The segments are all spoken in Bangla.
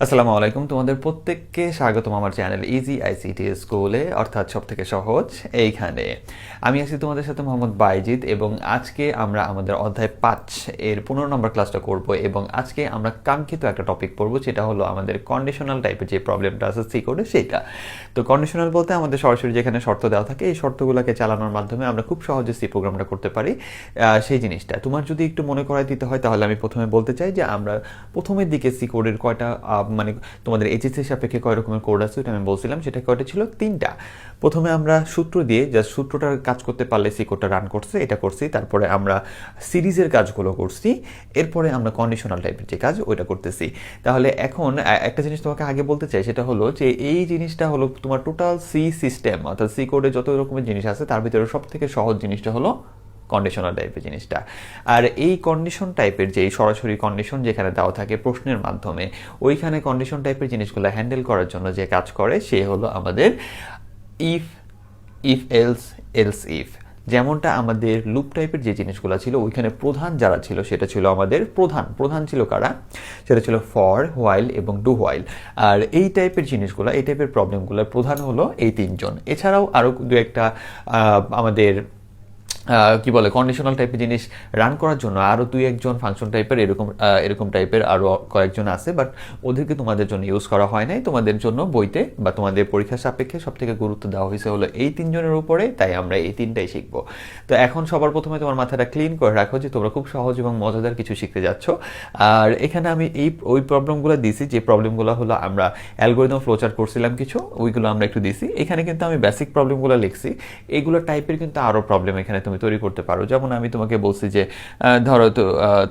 আসসালামু আলাইকুম, তোমাদের প্রত্যেককে স্বাগতম আমার চ্যানেল ইজি আইসিটি স্কুলে, অর্থাৎ সব থেকে সহজ এইখানে। আমি আছি তোমাদের সাথে মোহাম্মদ বাইজিদ এবং আজকে আমরা আমাদের অধ্যায় 5 এর 15 নম্বর ক্লাসটা করব এবং আজকে আমরা কাঙ্ক্ষিত একটা টপিক পড়ব, যেটা হলো আমাদের কন্ডিশনাল টাইপের যে প্রবলেমটা আছে সি কোডে সেইটা। তো কন্ডিশনাল বলতে আমাদের সরাসরি যেখানে শর্ত দেওয়া থাকে এই শর্তগুলোকে চালানোর মাধ্যমে আমরা খুব সহজে সি প্রোগ্রামটা করতে পারি। সেই জিনিসটা তোমার যদি একটু মনে করাই দিতে হয় তাহলে আমি প্রথমে বলতে চাই যে আমরা প্রথমের দিকে সি কোডের কয়টা মানে তোমাদের এইচএসসি সাপেক্ষে কয় রকমের কোড আছে এটা আমি বলছিলাম, সেটা কয়টা ছিল? 3টা। প্রথমে আমরা সূত্র দিয়ে জাস্ট সূত্রটার কাজ করতে পারলে সি কোডটা রান করছে এটা করছি, তারপরে আমরা সিরিজের কাজগুলো করছি, এরপরে আমরা কন্ডিশনাল টাইপের যে কাজ ওইটা করতেছি। তাহলে এখন একটা জিনিস তোমাকে আগে বলতে চাই, সেটা হলো যে এই জিনিসটা হলো তোমার টোটাল সি সিস্টেম, অর্থাৎ সি কোডে যত রকমের জিনিস আছে তার ভিতরে সব থেকে সহজ জিনিসটা হলো কন্ডিশনাল টাইপের জিনিসটা। আর এই কন্ডিশন টাইপের যে সরাসরি কন্ডিশন যেখানে দেওয়া থাকে প্রশ্নের মাধ্যমে, ওইখানে কন্ডিশন টাইপের জিনিসগুলো হ্যান্ডেল করার জন্য যে কাজ করে সে হলো আমাদের if, if else, else if. যেমনটা আমাদের লুপ টাইপের যে জিনিসগুলো ছিল ওইখানে প্রধান যারা ছিল সেটা ছিল আমাদের প্রধান ছিল কারা? সেটা ছিল ফর, হোয়াইল এবং ডু হোয়াইল। আর এই টাইপের জিনিসগুলো, এই টাইপের প্রবলেমগুলোর প্রধান হলো এই 3জন। এছাড়াও আরও দু একটা আমাদের কি বলে কন্ডিশনাল টাইপের জিনিস রান করার জন্য আরও 2-1জন ফাংশন টাইপের এরকম টাইপের আরও কয়েকজন আছে, বাট ওদেরকে তোমাদের জন্য ইউজ করা হয় নাই। তোমাদের জন্য বইতে বা তোমাদের পরীক্ষার সাপেক্ষে সব থেকে গুরুত্ব দেওয়া হয়েছে হলো এই 3জনের উপরে, তাই আমরা এই 3টাই শিখবো। তো এখন সবার প্রথমে তোমার মাথাটা ক্লিন করে রাখো যে তোমরা খুব সহজ এবং মজাদার কিছু শিখতে যাচ্ছ। আর এখানে আমি ওই প্রবলেমগুলো দিছি, যে প্রবলেমগুলো হলো আমরা অ্যালগোরিদম ফ্লোচার্ট করছিলাম কিছু, ওইগুলো আমরা একটু দিছি। এখানে কিন্তু আমি বেসিক প্রবলেমগুলো লিখছি। এইগুলো টাইপের কিন্তু আরও প্রবলেম এখানে তুমি তৈরি করতে পারো। যেমন আমি তোমাকে বলছি যে ধরো তো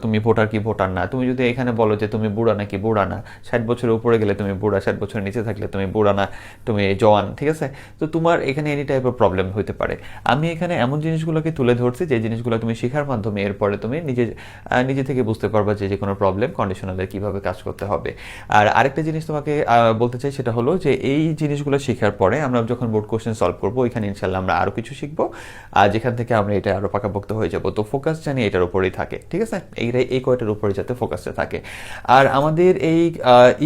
তুমি ভোটার কি ভোটার না, তুমি যদি এখানে বলো যে তুমি বুড়া নাকি বুড়া না, 60 বছরের উপরে গেলে তুমি বুড়া, 60 বছরের নিচে থাকলে তুমি বুড়া না, তুমি জওয়ান, ঠিক আছে? তো তোমার এখানে এনি টাইপের প্রবলেম হতে পারে। আমি এখানে এমন জিনিসগুলোকে তুলে ধরছি যে জিনিসগুলো তুমি শেখার মাধ্যমে এরপরে তুমি নিজে থেকে বুঝতে পারবা যে কোনো প্রবলেম কন্ডিশনালের কীভাবে কাজ করতে হবে। আর আরেকটা জিনিস তোমাকে বলতে চাই, সেটা হলো যে এই জিনিসগুলো শেখার পরে আমরা যখন বোর্ড কোশ্চেন সলভ করবো ওইখানে ইনশাল্লাহ আমরা আরও কিছু শিখবো, আর যেখান থেকে আমরা এটা আরও পাকাপোক্ত হয়ে যাবো। তো ফোকাস জানি এটার উপরেই থাকে, ঠিক আছে? এই কয়টার উপরে যাতে ফোকাসটা থাকে। আর আমাদের এই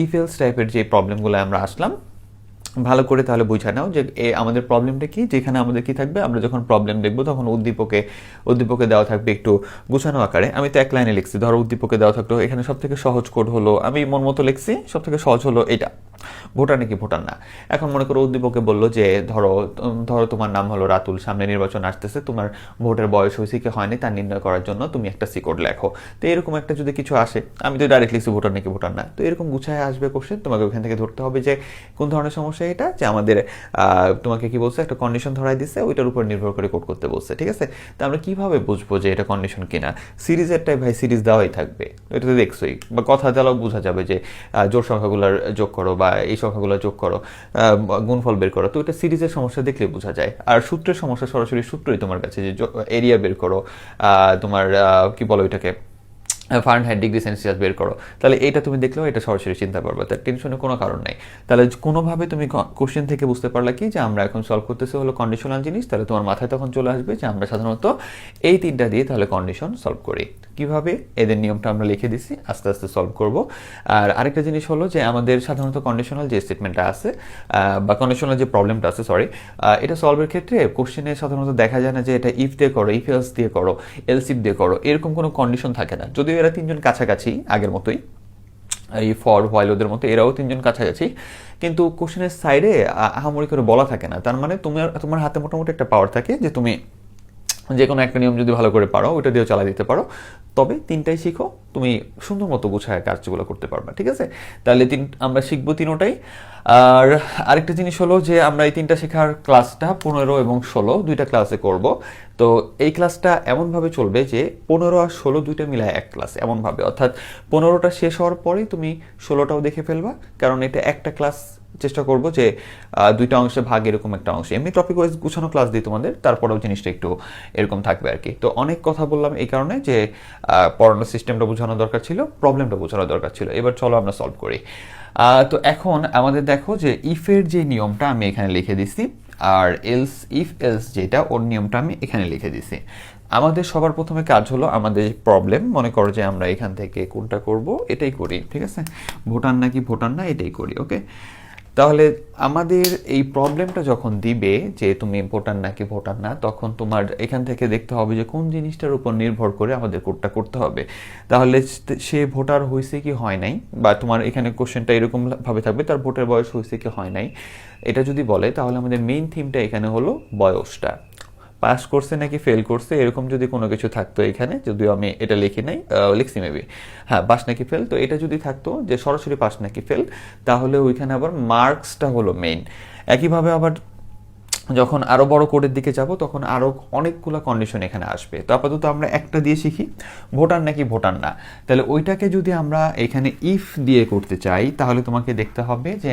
ইফ এলস টাইপের যে প্রবলেমগুলো আমরা আসলাম, ভালো করে তাহলে বুঝে নাও যে আমাদের প্রবলেমটা কি। যেখানে আমাদের কি থাকবে, আমরা যখন প্রবলেম দেখবো তখন উদ্দীপকে দেওয়া থাকবে একটু গুছানো আকারে। আমি তো এক লাইনে লিখছি, ধরো উদ্দীপকে দেওয়া থাকলো এখানে সব থেকে সহজ কোড হলো, আমি মন মতো লিখছি, সব থেকে সহজ হলো এটা, ভোটার নাকি ভোটার না। এখন মনে করো উদ্দীপকে বললো যে ধরো তোমার নাম হলো রাতুল, সামনে নির্বাচন আসতেছে, তোমার ভোটের বয়স হয়েছে কি হয়নি তা নির্ণয় করার জন্য তুমি একটা সি কোড লেখো। তো এরকম একটা যদি কিছু আসে, আমি তো ডাইরেক্ট লিখছি ভোটার নাকি ভোটার না, তো এরকম গুছায় আসবে কোশ্চেন। তোমাকে ওখান থেকে ধরতে হবে যে কোন ধরনের সমস্যা এটা, যে আমাদের তোমাকে কি বলছে, একটা কন্ডিশন ধরাই দিচ্ছে, ওইটার উপর নির্ভর করে কোড করতে বলছে, ঠিক আছে? তো আমরা কিভাবে বুঝবো যে এটা কন্ডিশন কিনা? সিরিজেরটাই ভাই সিরিজ দেওয়াই থাকবে, এটা তো দেখছোই, বা কথা দিলেও বোঝা যাবে যে জোড় সংখ্যাগুলোর যোগ করো বা এই সংখ্যাগুলো যোগ করো, গুণফল বের করো। তো এটা সিরিজের সমস্যা দেখলে বোঝা যায়। আর সূত্রের সমস্যা সরাসরি সূত্রই তোমার কাছে, যে এরিয়া বের করো, তোমার কি বলো এটাকে ফারেনহাইট, ডিগ্রি সেলসিয়াস বের করো, তাহলে এটা তুমি দেখলেও এটা সরাসরি চিন্তা পারবে, তার টেনশনের কোনো কারণ নেই। তাহলে কোনোভাবে তুমি কোশ্চেন থেকে বুঝতে পারলে কি যে আমরা এখন সলভ করতেছি হলো কন্ডিশনাল জিনিস, তাহলে তোমার মাথায় তখন চলে আসবে যে আমরা সাধারণত এই 3টা দিয়ে তাহলে কন্ডিশন সলভ করি। কিভাবে, এদের নিয়মটা আমরা লিখে দিছি, আস্তে আস্তে সলভ করব। আর আরেকটা জিনিস হলো যে আমাদের সাধারণত কন্ডিশনাল যে স্টেটমেন্টটা আছে বা কন্ডিশনাল যে প্রবলেমটা আছে, সরি, এটা সলভের ক্ষেত্রে কোশ্চেনে সাধারণত দেখা যায় না যে এটা ইফ দিয়ে করো, ইফ এলস দিয়ে করো, এলস ইফ দিয়ে করো, এরকম কোনো কন্ডিশন থাকে না। যদিও এরা 3জন কাছাকাছি আগের মতোই, এই ফর হোয়াইল ওদের মতো এরাও 3জন কাছাকাছি, কিন্তু কোশ্চেনের সাইডে আহামরি করে বলা থাকে না। তার মানে তোমার হাতে মোটামুটি একটা পাওয়ার থাকে যে তুমি যে কোনো একটা নিয়ম যদি ভালো করে পারো ওইটা দিয়েও চালা দিতে পারো। তবে 3টাই শিখো, তুমি সুন্দর মতো গুছায় কাজগুলো করতে পারবা, ঠিক আছে? তাহলে আমরা শিখবো 3টাই। আর আরেকটা জিনিস হলো যে আমরা এই 3টা শেখার ক্লাসটা 15 এবং 16 2টা ক্লাসে করব। তো এই ক্লাসটা এমনভাবে চলবে যে 15 আর 16 দুইটা মিলায় এক ক্লাস, এমনভাবে, অর্থাৎ 15টা শেষ হওয়ার পরেই তুমি 16টাও দেখে ফেলবা, কারণ এটা একটা ক্লাস। চেষ্টা করবো যে 2টা অংশে ভাগ, এরকম একটা অংশ। এমনি টপিক ওয়াইজ গুছানো ক্লাস দিই তোমাদের, তারপরেও জিনিসটা একটু এরকম থাকবে আর কি। তো অনেক কথা বললাম এই কারণে যে পড়ানোর সিস্টেমটা বোঝানো দরকার ছিল, প্রবলেমটা বোঝানো দরকার ছিল। এবার চলো আমরা সলভ করি। তো এখন আমাদের দেখো যে ইফের যে নিয়মটা আমি এখানে লিখে দিছি, আর এলস, ইফ এলস যেটা ওর নিয়মটা আমি এখানে লিখে দিছি। আমাদের সবার প্রথমে কাজ হলো আমাদের প্রবলেম, মনে করো যে আমরা এখান থেকে কোনটা করব, এটাই করি, ঠিক আছে, ভোটার নাকি ভোটার না এটাই করি। ওকে, তাহলে আমাদের এই প্রবলেমটা যখন দিবে যে তুমি ভোটার নাকি ভোটার না, তখন তোমার এখান থেকে দেখতে হবে যে কোন জিনিসটার উপর নির্ভর করে আমাদের কোডটা করতে হবে। তাহলে সে ভোটার হয়েছে কি হয় নাই, বা তোমার এখানে কোশ্চেনটা এরকম ভাবে থাকবে তার ভোটের বয়স হয়েছে কি হয় নাই, এটা যদি বলে তাহলে আমাদের মেইন থিমটা এখানে হলো বয়সটা। পাস করছে নাকি ফেল করছে এরকম যদি কোনো কিছু থাকতো এখানে, যদিও আমি এটা লিখি নাই, লিখছি মেবি, হ্যাঁ পাস নাকি ফেল, তো এটা যদি থাকতো যে সরাসরি পাস নাকি ফেল, তাহলে ওইখানে আবার মার্কসটা হলো মেইন। একইভাবে আবার যখন আরও বড় কোডের দিকে যাব তখন আরও অনেকগুলো কন্ডিশন এখানে আসবে। তো আপাতত আমরা একটা দিয়ে শিখি, ভোটার নাকি ভোটার না। তাহলে ওইটাকে যদি আমরা এখানে ইফ দিয়ে করতে চাই তাহলে তোমাকে দেখতে হবে যে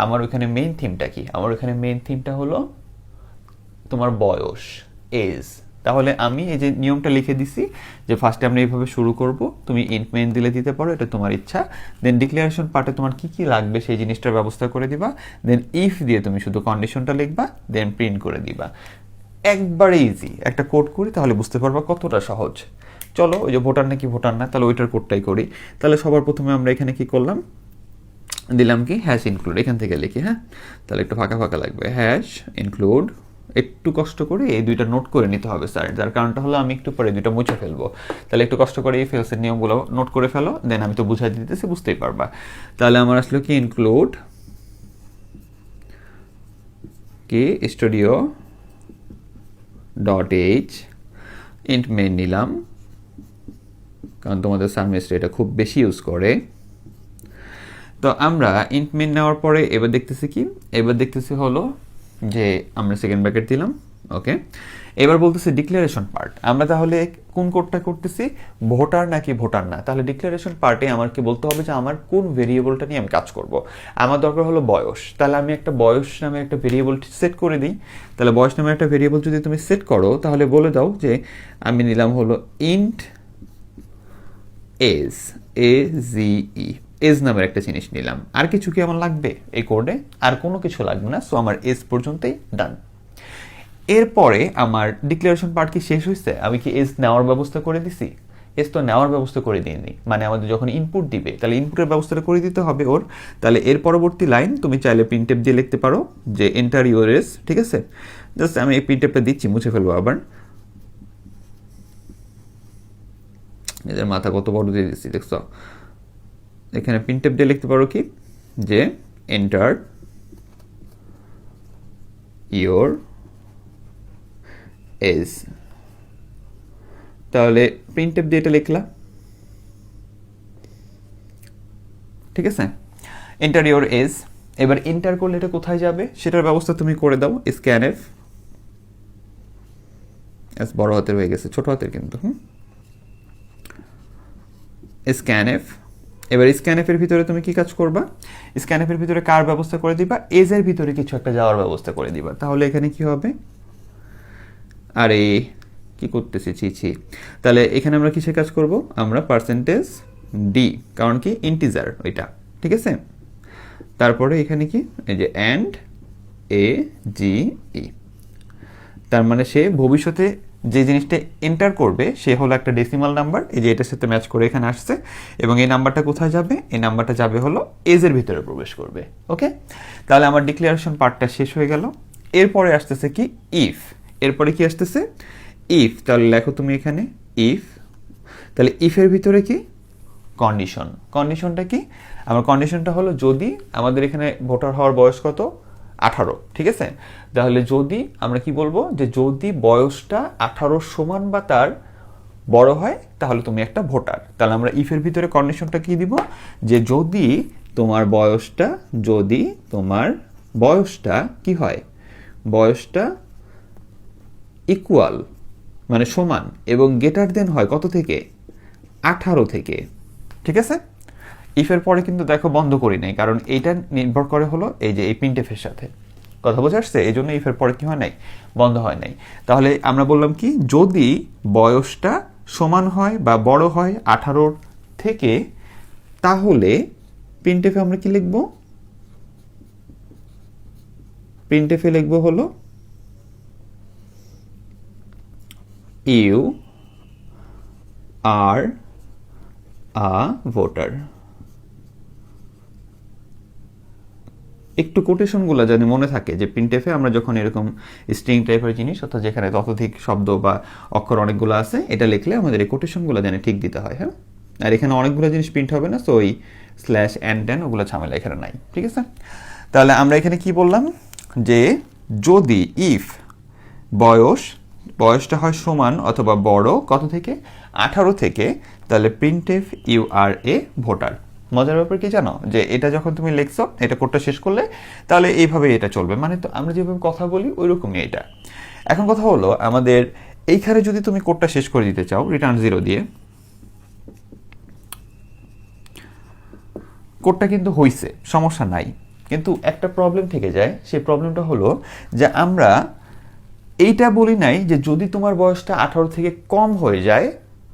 আমার ওইখানে মেইন থিমটা কি। আমার ওইখানে মেইন থিমটা হলো তোমার বয়স, এজ। তাহলে আমি এই যে নিয়মটা লিখে দিছি যে ফার্স্টে আমরা এইভাবে শুরু করব, তুমি ইন্ট মেইন দিলে দিতে পারো, এটা তোমার ইচ্ছা। দেন ডিক্লারেশন পার্টে তোমার কি কি লাগবে সেই জিনিসটার ব্যবস্থা করে দিবা। দেন ইফ দিয়ে তুমি শুধু কন্ডিশনটা লিখবা, দেন প্রিন্ট করে দিবা। একবারে ইজি একটা কোড করি তাহলে বুঝতে পারবা কতটা সহজ। চলো ওই যে ভোটার নাকি ভোটার না, তাহলে ওইটার কোডটাই করি। তাহলে সবার প্রথমে আমরা এখানে কি করলাম, দিলাম কি হ্যাশ ইনক্লুড, এখান থেকে লিখি, হ্যাঁ তাহলে একটু ফাঁকা ফাঁকা লাগবে, হ্যাশ ইনক্লুড। একটু কষ্ট করে এই দুইটা নোট করে নিতে হবে স্যার, যার কারণটা হলো আমি একটু পরে দুইটা মুছে ফেলবো। তাহলে একটু কষ্ট করে এই ফেলসের নিয়মগুলো নোট করে ফেলো, দেন আমি তো বুঝাই দিতেছি, বুঝতেই পারবা। তাহলে আমার আসলো কি ইনক্লুড কি studio dot H, int main নিলাম কারণ তোমাদের সার্মিস্ট্রি এটা খুব বেশি ইউজ করে। তো আমরা ইন্ট মেইন নেওয়ার পরে এবার দেখতেছি কি, এবার দেখতেছি হলো যে আমরা সেকেন্ড ব্র্যাকেট দিলাম। ওকে, এবার বলতেছি ডিক্লারেশন পার্ট। আমরা তাহলে কোন কোডটা করতেছি, ভোটার নাকি ভোটার না। তাহলে ডিক্লারেশন পার্টে আমাকে বলতে হবে যে আমার কোন ভেরিয়েবলটা নিয়ে আমি কাজ করব। আমার দরকার হলো বয়স, তাহলে আমি একটা বয়স নামে একটা ভেরিয়েবল সেট করে দিই। তাহলে বয়স নামে একটা ভেরিয়েবল যদি তুমি সেট করো তাহলে বলে দাও যে আমি নিলাম হলো ইন্ট এজ, AZE, এজ নামের একটা জিনিস নিলাম। আর কিছু কি আমার লাগবে এই কোডে? আর কোনো কিছু লাগবে না। সো আমার এজ পর্যন্তই ডান। এরপরে আমার ডিক্লারেশন পার্ট কি শেষ হয়েছে? আমি কি এজ নেওয়ার ব্যবস্থা করে দিছি? এজ তো নেওয়ার ব্যবস্থা করে দিইনি, মানে আমাদের যখন ইনপুট দিবে তাহলে ইনপুটের ব্যবস্থাটা করে দিতে হবে ওর। তাহলে এর পরবর্তী লাইন তুমি চাইলে প্রিন্টএফ দিয়ে লিখতে পারো যে এন্টার ইউর এজ, ঠিক আছে। জাস্ট আমি এই প্রিন্টএফটা দিচ্ছি, মুছে ফেলবো আবার। এদের মাথা কত বড় দিয়ে দিচ্ছি দেখছো। এখানে প্রিন্টএফ দিয়ে লিখতে পারো কি যে এন্টার ইওর এজ। তাহলে প্রিন্টএফ দিয়ে এটা লিখলা, ঠিক আছে, এন্টার ইওর এজ। এবার এন্টার করলে এটা কোথায় যাবে সেটার ব্যবস্থা তুমি করে দাও। স্ক্যানএফ, এস বড় হাতের হয়ে গেছে, ছোট হাতের কিন্তু, স্ক্যানএফ। এবার স্ক্যানএফের ভিতরে তুমি কি কাজ করবা, স্ক্যানএফের ভিতরে কার ব্যবস্থা করে দিবা, এজের ভিতরে কিছু একটা যাওয়ার ব্যবস্থা করে দিবা। তাহলে এখানে কি হবে, আরে কি করতেছি, ছি। তাহলে এখানে আমরা কিসের কাজ করব, আমরা পার্সেন্টেজ ডি, কারণ কি ইন্টিজার ওইটা, ঠিক আছে। তারপরে এখানে কি এই যে অ্যান্ড AGE, তার মানে সে ভবিষ্যতে যে জিনিসটা এন্টার করবে সে হলো একটা ডেসিমাল নাম্বার, এই যে এটার সাথে ম্যাচ করে এখানে আসছে। এবং এই নাম্বারটা কোথায় যাবে, এই নাম্বারটা যাবে হলো এজের ভিতরে প্রবেশ করবে। ওকে, তাহলে আমার ডিক্লারেশন পার্টটা শেষ হয়ে গেল। এরপরে আসতেছে কি ইফ, এরপরে কি আসতেছে ইফ। তাহলে লেখো তুমি এখানে ইফ। তাহলে ইফের ভিতরে কি কন্ডিশন, কন্ডিশনটা কি, আমার কন্ডিশনটা হলো যদি আমাদের এখানে ভোটার হওয়ার বয়স কত, 18, ঠিক আছে। তাহলে যদি আমরা কি বলবো যে যদি বয়সটা 18 সমান বা তার বড় হয় তাহলে তুমি একটা ভোটার। তাহলে আমরা ইফের ভিতরে কন্ডিশনটা কি দিব, যে যদি তোমার বয়সটা কি হয়, বয়সটা ইকুয়াল মানে সমান এবং গ্রেটার দেন হয় কত থেকে, 18 থেকে, ঠিক আছে। ইফের পরে কিন্তু দেখো বন্ধ করি নাই, কারণ এইটা নির্ভর করে হলো এই যে এই প্রিন্টএফের সাথে, কথা বোঝা আসছে, এই জন্য ইফের পরে কি হয় নাই, বন্ধ হয় নাই। তাহলে আমরা বললাম কি যদি বয়সটা সমান হয় বা বড় হয় 18 থেকে, তাহলে প্রিন্টএফে আমরা কি লিখব, প্রিন্টএফে লিখব হলো ইউ আর আ ভোটার। একটু কোটেশনগুলো জানি মনে থাকে যে প্রিন্টএফে আমরা যখন এরকম স্ট্রিং টাইপের জিনিস অর্থাৎ যেখানে ততোধিক শব্দ বা অক্ষর অনেকগুলো আছে এটা লিখলে আমাদের এই কোটেশনগুলো জানি ঠিক দিতে হয়। হ্যাঁ, আর এখানে অনেকগুলো জিনিস প্রিন্ট হবে না, সো ওই স্ল্যাশ অ্যান্ড ট্যান ওগুলো ঝামেলা এখানে নাই। ঠিক আছে, তাহলে আমরা এখানে কি বললাম যে যদি ইফ বয়সটা হয় সমান অথবা বড় কত থেকে 18 থেকে, তাহলে printf you are a voter. মজার ব্যাপার কি জানো, যে এটা যখন তুমি লিখছো এটা কোডটা শেষ করলে তাহলে এইভাবে এটা চলবে, মানে তো আমরা যেভাবে কথা বলি ওই রকমই এটা। এখন কথা হলো আমাদের এইখানে যদি তুমি কোডটা শেষ করে দিতে চাও রিটার্ন 0 দিয়ে, কোডটা কিন্তু হইছে, সমস্যা নাই, কিন্তু একটা প্রবলেম থেকে যায়। সেই প্রবলেমটা হলো যে আমরা এইটা বলি নাই যে যদি তোমার বয়সটা 18 থেকে কম হয়ে যায়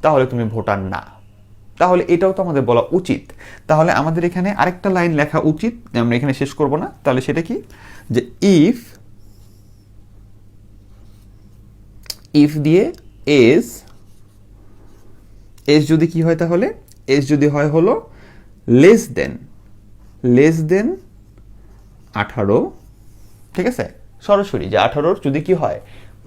তাহলে তুমি ভোটার না। তাহলে এটাও তো আমাদের বলা উচিত। তাহলে আমাদের এখানে আরেকটা লাইন লেখা উচিত, আমরা এখানে শেষ করব না। তাহলে সেটা কি, যে ইফ দিয়ে এজ যদি কি হয়, তাহলে এজ যদি হয় হলো লেস দেন 18। ঠিক আছে, সরাসরি যে 18 যদি কি হয়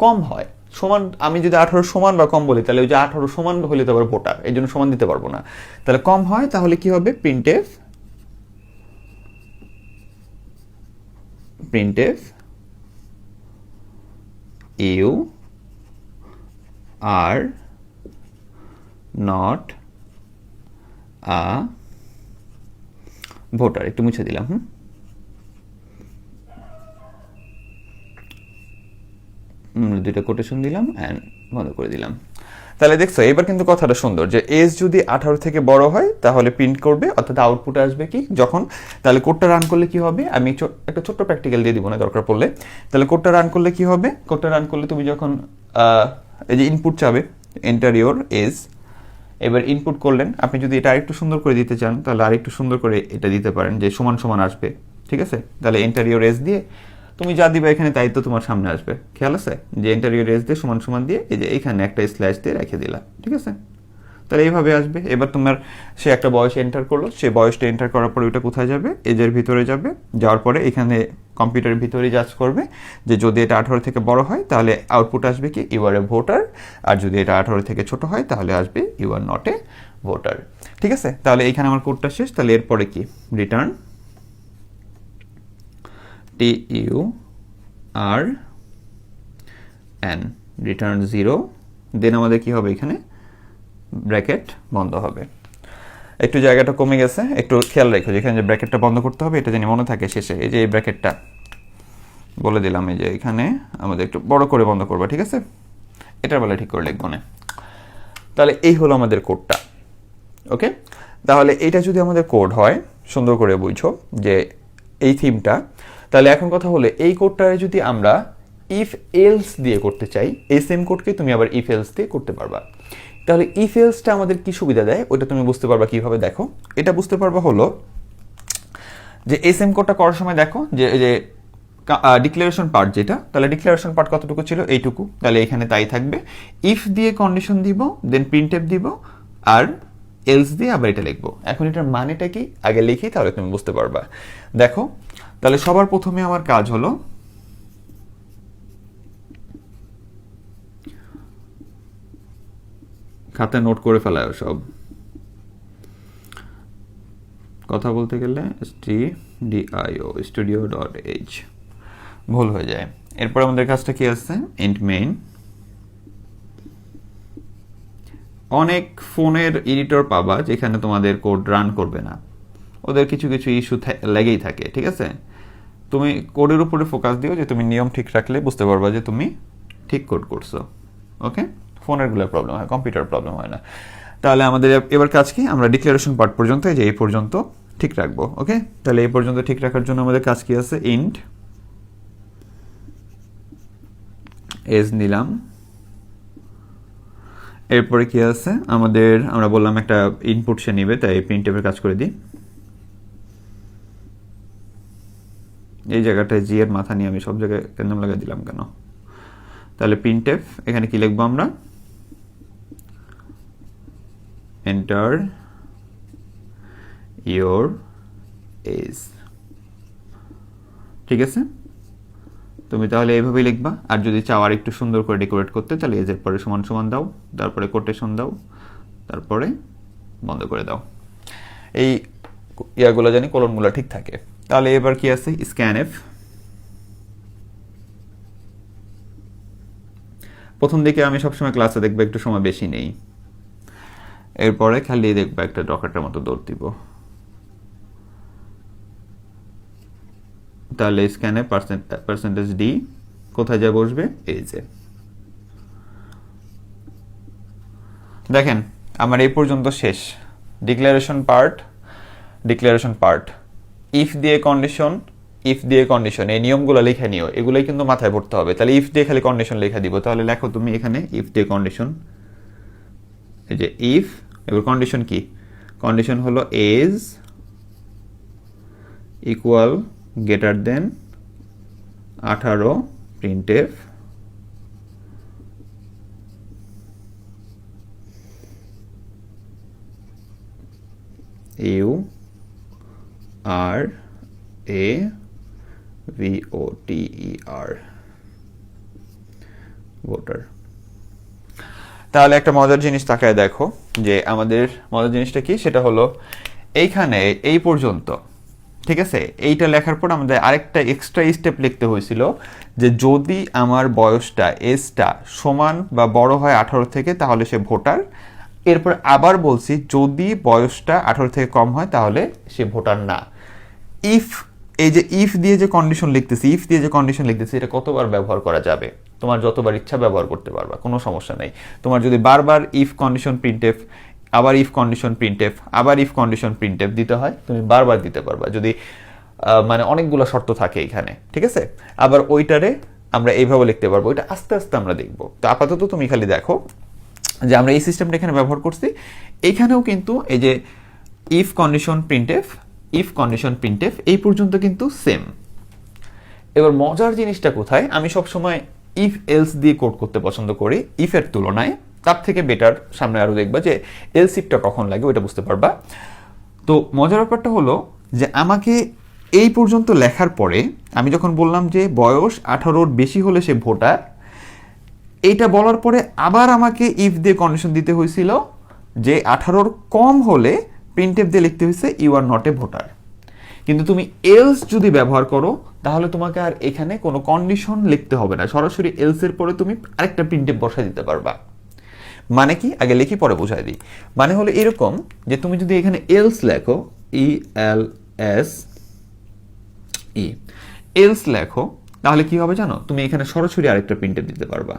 কম হয়, সমান, আমি যদি 18 সমান বা কম বলি তাহলে ওই যে 18 সমান হলে তো আবার ভোটার, এই জন্য সমান দিতে পারবো না। তাহলে কম হয়, তাহলে কি হবে printf you are not a voter. একটু মুছে দিলাম, দুইটা কোটেশন দিলাম অ্যান্ড বন্ধ করে দিলাম। তাহলে দেখছো এবার কিন্তু কথাটা সুন্দর, যে এজ যদি 18 থেকে বড় হয় তাহলে প্রিন্ট করবে, অর্থাৎ আউটপুট আসবে কি যখন, তাহলে কোডটা রান করলে কি হবে, আমি একটা ছোট্ট প্র্যাকটিক্যাল দিয়ে দিব না দরকার পড়লে। তাহলে কোডটা রান করলে কি হবে, কোডটা রান করলে তুমি যখন এই যে ইনপুট চাবে এন্টার ইওর এজ, এবার ইনপুট করলেন। আপনি যদি এটা আরেকটু সুন্দর করে দিতে চান তাহলে আরেকটু সুন্দর করে এটা দিতে পারেন যে সমান সমান আসবে। ঠিক আছে, তাহলে এন্টার ইওর এজ দিয়ে তুমি যা দিবে এখানে তাই তো তোমার সামনে আসবে। খেয়াল আছে যে এন্টার ইওর এজ দিয়ে সমান সমান দিয়ে এই যে এখানে একটা স্ল্যাশ দিয়ে রেখে দিলা। ঠিক আছে, তাহলে এইভাবে আসবে। এবার তোমার সে একটা বয়স এন্টার করলো, সে বয়সটা এন্টার করার পরে ওইটা কোথায় যাবে, এজের ভিতরে যাবে, যাওয়ার পরে এখানে কম্পিউটারের ভিতরে জাজ করবে যে যদি এটা 18 থেকে বড় হয় তাহলে আউটপুট আসবে কি ইউ আর এ ভোটার, আর যদি এটা 18 থেকে ছোট হয় তাহলে আসবে you are not a voter. ঠিক আছে, তাহলে এইখানে আমার কোডটা শেষ। তাহলে এরপরে কি, রিটার্ন TUR N, রিটার্ন 0, দেন আমাদের কি হবে এখানে ব্র্যাকেট বন্ধ হবে। একটু জায়গাটা কমে গেছে, একটু খেয়াল রেখো যেখানে যে ব্র্যাকেটটা বন্ধ করতে হবে এটা জানি মনে থাকে শেষে। এই যে এই ব্র্যাকেটটা বলে দিলাম, এই যে এখানে আমাদের একটু বড় করে বন্ধ করবা। ঠিক আছে, এটার বেলা ঠিক করে লিখবো না। তাহলে এই হলো আমাদের কোডটা। ওকে, তাহলে এটা যদি আমাদের কোড হয়, সুন্দর করে বুঝো যে এই থিমটা, তাহলে এখন কথা হলো এই কোডটারে যদি আমরা ইফ এলস দিয়ে করতে চাই, এই সেম কোডকে তুমি আবার ইফ এলস দিয়ে করতে পারবা। তাহলে ইফ এলসটা আমাদের কি সুবিধা দেয় ওটা তুমি বুঝতে পারবা কিভাবে, দেখো এটা বুঝতে পারবা হলো যে এই সেম কোডটা করার সময় দেখো যে ডিক্লারেশন পার্ট যেটা, তাহলে ডিক্লারেশন পার্ট কতটুকু ছিল, এইটুকু, তাহলে এখানে তাই থাকবে। ইফ দিয়ে কন্ডিশন দিব, দেন প্রিন্টএফ দিব, আর এলস দিয়ে আবার এটা লিখবো। এখন এটার মানেটা কি আগে লিখি, তাহলে তুমি বুঝতে পারবা। দেখো, তাহলে সবার প্রথমে আমার কাজ হলো খাতায় নোট করে ফেলায় সব কথা বলতে গেলে studio.h ভুল হয়ে যায়। এরপর আমাদের কাজটা কি আছে, ইন্ট মেইন। অনেক ফোনের এডিটর পাবা যেখানে তোমাদের কোড রান করবে না, ওদের কিছু কিছু ইস্যু লেগেই থাকে। ঠিক আছে, তুমি কোডের উপরে ফোকাস দিও, যে তুমি নিয়ম ঠিক রাখলে বুঝতে পারবা যে তুমি ঠিক কোড করছো। ওকে, ফোনেরগুলো প্রবলেম হয়, কম্পিউটার প্রবলেম হয় না। তাহলে আমাদের এবার কাজ কি, আমরা ডিক্লারেশন পার্ট পর্যন্ত যে এই পর্যন্ত ঠিক রাখবো। ওকে, তাহলে এই পর্যন্ত ঠিক রাখার জন্য আমাদের কাজ কি আছে, ইন্ট এজ নিলাম। এরপরে কি আছে আমাদের, আমরা বললাম একটা ইনপুট সে নিবে, তাই প্রিন্টএফের কাজ করে দিই। এই জায়গাটায় জি এর মাথা নিয়ে আমি সব জায়গায় র্যান্ডম লাগিয়ে দিলাম কেন, তাহলে প্রিন্টএফ এখানে কি লিখবো আমরা, এন্টার ইয়োর এজ। ঠিক আছে, তুমি তাহলে এইভাবেই লিখবা। আর যদি চাও আর একটু সুন্দর করে ডেকোরেট করতে, তাহলে এজের পরে সমান সমান দাও, তারপরে কোটেশন দাও, তারপরে বন্ধ করে দাও। এই ইয়াগুলো জানি কলমগুলো ঠিক থাকে। তাহলে এবার কি আছে, স্ক্যানএফ। প্রথম দিকে আমি সবসময় ক্লাসে দেখবো একটু সময় বেশি নেই, এরপরে খালি দেখবো একটা রকেটের মতো দৌড় দিব। তাহলে স্ক্যানে পার্সেন্টেজ ডি কোথায় যায় বসবে, এই যে দেখেন আমার এই পর্যন্ত শেষ। ডিক্লারেশন পার্ট ইফ দিয়ে কন্ডিশন, এই নিয়মগুলো লিখে নিও, এগুলোই কিন্তু মাথায় পড়তে হবে। তাহলে ইফ দিয়ে খালি কন্ডিশন লিখে দিব। তাহলে লেখো তুমি এখানে ইফ দিয়ে কন্ডিশন, এই যে ইফ, এবার কন্ডিশন কি, কন্ডিশন হলো age equal greater than 18 printf you are a VOTER voter. তাহলে একটা মজার জিনিস তাকায় দেখো, যে আমাদের মজার জিনিসটা কি, সেটা হলো এইখানে এই পর্যন্ত, ঠিক আছে, এইটা লেখার পর আমাদের আরেকটা এক্সট্রা স্টেপ লিখতে হয়েছিল, যে যদি আমার বয়সটা এজটা সমান বা বড় হয় 18 থেকে তাহলে সে ভোটার। এরপর আবার বলছি যদি বয়সটা 18 থেকে কম হয় তাহলে সে ভোটার না। ইফ, এই যে ইফ দিয়ে যে কন্ডিশন লিখতেছি, এটা কতবার ব্যবহার করা যাবে, তোমার যতবার ইচ্ছা ব্যবহার করতে পারবা, কোনো সমস্যা নেই। তোমার যদি বারবার ইফ কন্ডিশন প্রিন্টএফ, আবার ইফ কন্ডিশন প্রিন্টএফ, আবার ইফ কন্ডিশন প্রিন্টএফ দিতে হয়, তুমি বারবার দিতে পারবা, যদি মানে অনেকগুলো শর্ত থাকে এখানে, ঠিক আছে। আবার ওইটারে আমরা এইভাবে লিখতে পারবো, ওইটা আস্তে আস্তে আমরা দেখবো। তো আপাতত তুমি খালি দেখো যে আমরা এই সিস্টেমটা এখানে ব্যবহার করছি। এখানেও কিন্তু এই যে ইফ কন্ডিশন প্রিন্টএফ এই পর্যন্ত কিন্তু সেম। এবার মজার জিনিসটা কোথায়, আমি সবসময় ইফ এলস দিয়ে কোড করতে পছন্দ করি ইফের তুলনায়, তার থেকে বেটার সামনে আরো দেখবা যে এলস ইফটা কখন লাগে ওইটা বুঝতে পারবা। তো মজার ব্যাপারটা হলো যে আমাকে এই পর্যন্ত লেখার পরে আমি যখন বললাম যে বয়স 18-র বেশি হলে সে ভোটার, এইটা বলার পরে আবার আমাকে ইফ দিয়ে কন্ডিশন দিতে হয়েছিল যে 18-র কম হলে প্রিন্টএফ দিয়ে লিখতে হয়েছে you are not a voter. কিন্তু তুমি এলস যদি ব্যবহার করো তাহলে তোমাকে আর এখানে কোনো কন্ডিশন লিখতে হবে না, সরাসরি এলস এর পরে তুমি আরেকটা প্রিন্টএফ বসাই দিতে পারবা। মানে কি, আগে লিখি পরে বোঝাই দিই। মানে হলো এরকম যে তুমি যদি এখানে এলস লেখো, এলস লেখো, তাহলে কি হবে জানো, তুমি এখানে সরাসরি আরেকটা প্রিন্টএফ দিতে পারবা।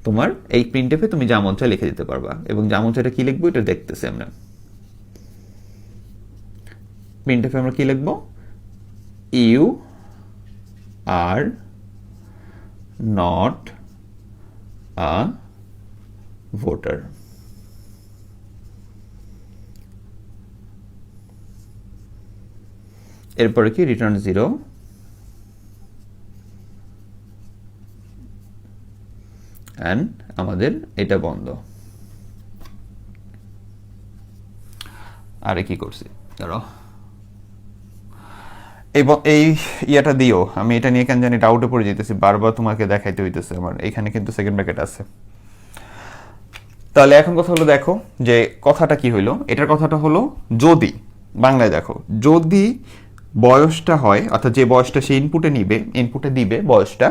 তোমার এই প্রিন্টএফে তুমি যা মন চায় লিখে দিতে পারবা, এবং যা মন চাইটা কি লিখবো এটা দেখতেছি আমরা। প্রিন্টএফে আমরা কি লিখবো, you are not a voter. এরপরে কি, রিটার্ন 0 এন্ড আমাদের এটা বন্ধ। আরে কি করছি ধরো, এই ইয়াটা দিও, আমি এটা নিয়ে কেন জানি ডাউটে পড়ে যেতেছি, বারবার তোমাকে দেখাইতে হইতেছে আমার। এখানে কিন্তু সেকেন্ড ব্র্যাকেট আছে। তাহলে এখন কথা হলো, দেখো যে কথাটা কি হইলো, এটার কথাটা হলো যদি বাংলায় দেখো, যদি বয়সটা হয়, অর্থাৎ যে বয়সটা সে ইনপুটে দিবে বয়সটা,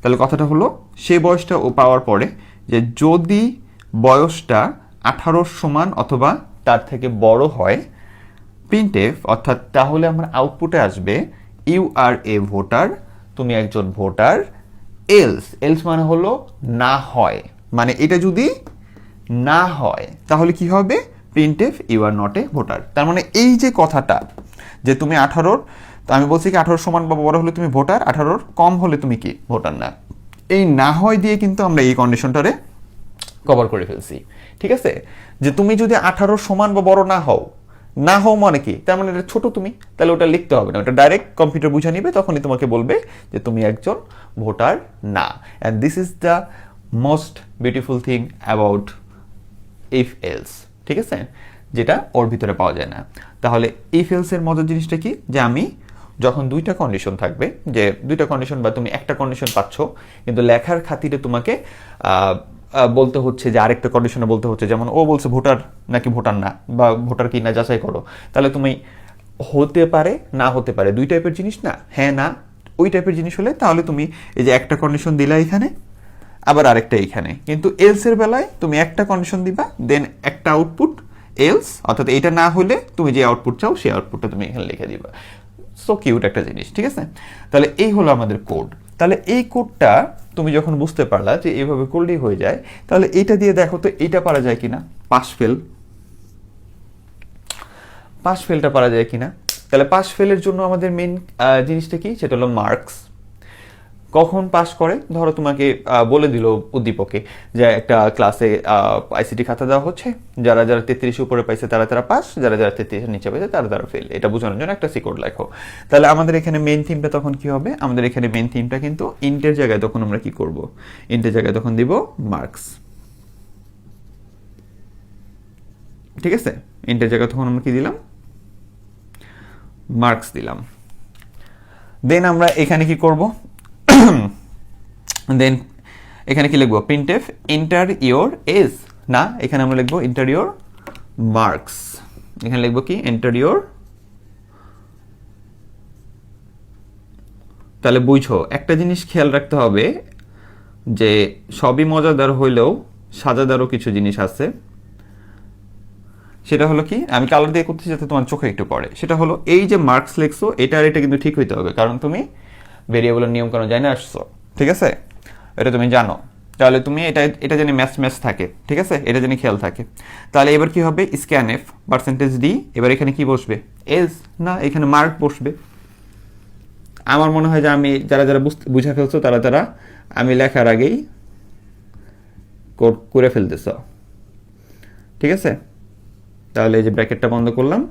তাহলে কথাটা হলো সেই বয়সটা ও পাওয়ার পরে যে যদি বয়সটা 18-র সমান অথবা তার থেকে বড় হয় প্রিন্টএফ, অর্থাৎ তাহলে আমার আউটপুটে আসবে ইউ আর এ ভোটার, তুমি একজন ভোটার। এলস মানে হলো না হয়, মানে এটা যদি না হয় তাহলে কি হবে, printf you are not a voter. তার মানে এই যে কথাটা যে তুমি 18-র, তো আমি বলছি কি 18-র সমান বা বড় হলে তুমি ভোটার, 18-র কম হলে তুমি কি ভোটার না। এই না হয় দিয়ে কিন্তু আমরা এই কন্ডিশনটারে কভার করে ফেলছি, ঠিক আছে। যে তুমি যদি 18-র সমান বা বড় না হও মানে কি, তার মানে এটা ছোট তুমি, তাহলে ওটা লিখতে হবে না, ওটা ডাইরেক্ট কম্পিউটার বুঝে নিবে, তখনই তোমাকে বলবে যে তুমি একজন ভোটার না। And this is the most beautiful thing about if else, ঠিক আছে, যেটা ওর ভিতরে পাওয়া যায় না। তাহলে ইফ এলস এর মজার জিনিসটা কি, যে আমি যখন দুইটা কন্ডিশন থাকবে, যে দুইটা কন্ডিশন বা তুমি একটা কন্ডিশন পাচ্ছ, কিন্তু লেখার খাতিরে তোমাকে বলতে হচ্ছে যে আরেকটা কন্ডিশনে বলতে হচ্ছে, যেমন ও বলছে ভোটার নাকি ভোটার না, বা ভোটার কি না যাচাই করো, তাহলে তুমি হতে পারে না হতে পারে, দুই টাইপের জিনিস না, হ্যাঁ না, ওই টাইপের জিনিস হলে তাহলে তুমি এই যে একটা কন্ডিশন দিলা এখানে, আবার আরেকটা এইখানে। কিন্তু এলস এর বেলায় তুমি একটা কন্ডিশন দিবা, দেন একটা আউটপুট এলস, অর্থাৎ এটা না হলে তুমি যে আউটপুট চাও সেই আউটপুটটা তুমি এখানে লিখে দিবা। সো কিউট একটা জিনিস, ঠিক আছে। তাহলে এই হলো আমাদের কোড। তাহলে এই কোডটা তুমি যখন বুঝতে পারলা যে এইভাবে করলেই হয়ে যায়, তাহলে এইটা দিয়ে দেখো তো এইটা পারা যায় কিনা, পাস ফেলটা পারা যায় কিনা। তাহলে পাস ফেলের জন্য আমাদের মেন জিনিসটা কি, সেটা হলো মার্কস। কখন পাস করে, ধরো তোমাকে বলে দিল উদ্দীপকে যে একটা ক্লাসে আইসিটি খাতা দেওয়া হচ্ছে, যারা যারা 33 উপরে পাইছে তারা তারা পাস, যারা যারা 33 নিচে পাইছে তারা তারা ফেল, এটা বোঝানোর জন্য একটা সিকোড লেখো। তাহলে আমাদের এখানে মেইন থিমটা তখন কি হবে, আমাদের এখানে মেইন থিমটা কিন্তু ইন্টের জায়গায় তখন আমরা কি করব, ইন্টের জায়গায় তখন দিব মার্কস, ঠিক আছে। ইন্টের জায়গায় তখন আমরা কি দিলাম, মার্কস দিলাম। দেন আমরা এখানে কি করব, দেন এখানে কি লিখবো, প্রিন্টএফ এন্টার ইওর এজ, না এখানে আমরা লিখবো এন্টার ইওর মার্কস, এখানে লিখবো কি এন্টার ইওর। তাহলে বুঝো একটা জিনিস খেয়াল রাখতে হবে, যে সবই মজাদার হইলেও সাজাদারও কিছু জিনিস আছে। সেটা হলো কি, আমি কালার দিয়ে করতেছি যাতে তোমার চোখে একটু পড়ে, সেটা হলো এই যে মার্কস লিখছো এটা আর এটা কিন্তু ঠিক হইতে হবে, কারণ তুমি ভেরিয়েবলের নিয়ম কানুন জানে আসছো, ঠিক আছে, এটা তুমি জানো। তাহলে তুমি এটা জানি ম্যাচ থাকে, ঠিক আছে, এটা জানি খেয়াল থাকে। তাহলে এবার কি হবে, স্ক্যান এফ পার্সেন্টেজ ডি, এবার এখানে কি বসবে, এজ, না এখানে মার্ক বসবে। আমার মনে হয় যে আমি যারা যারা বুঝে ফেলছো তারা তারা আমি লেখার আগেই করে ফেলতেছ, ঠিক আছে। তাহলে এই যে ব্র্যাকেটটা বন্ধ করলাম,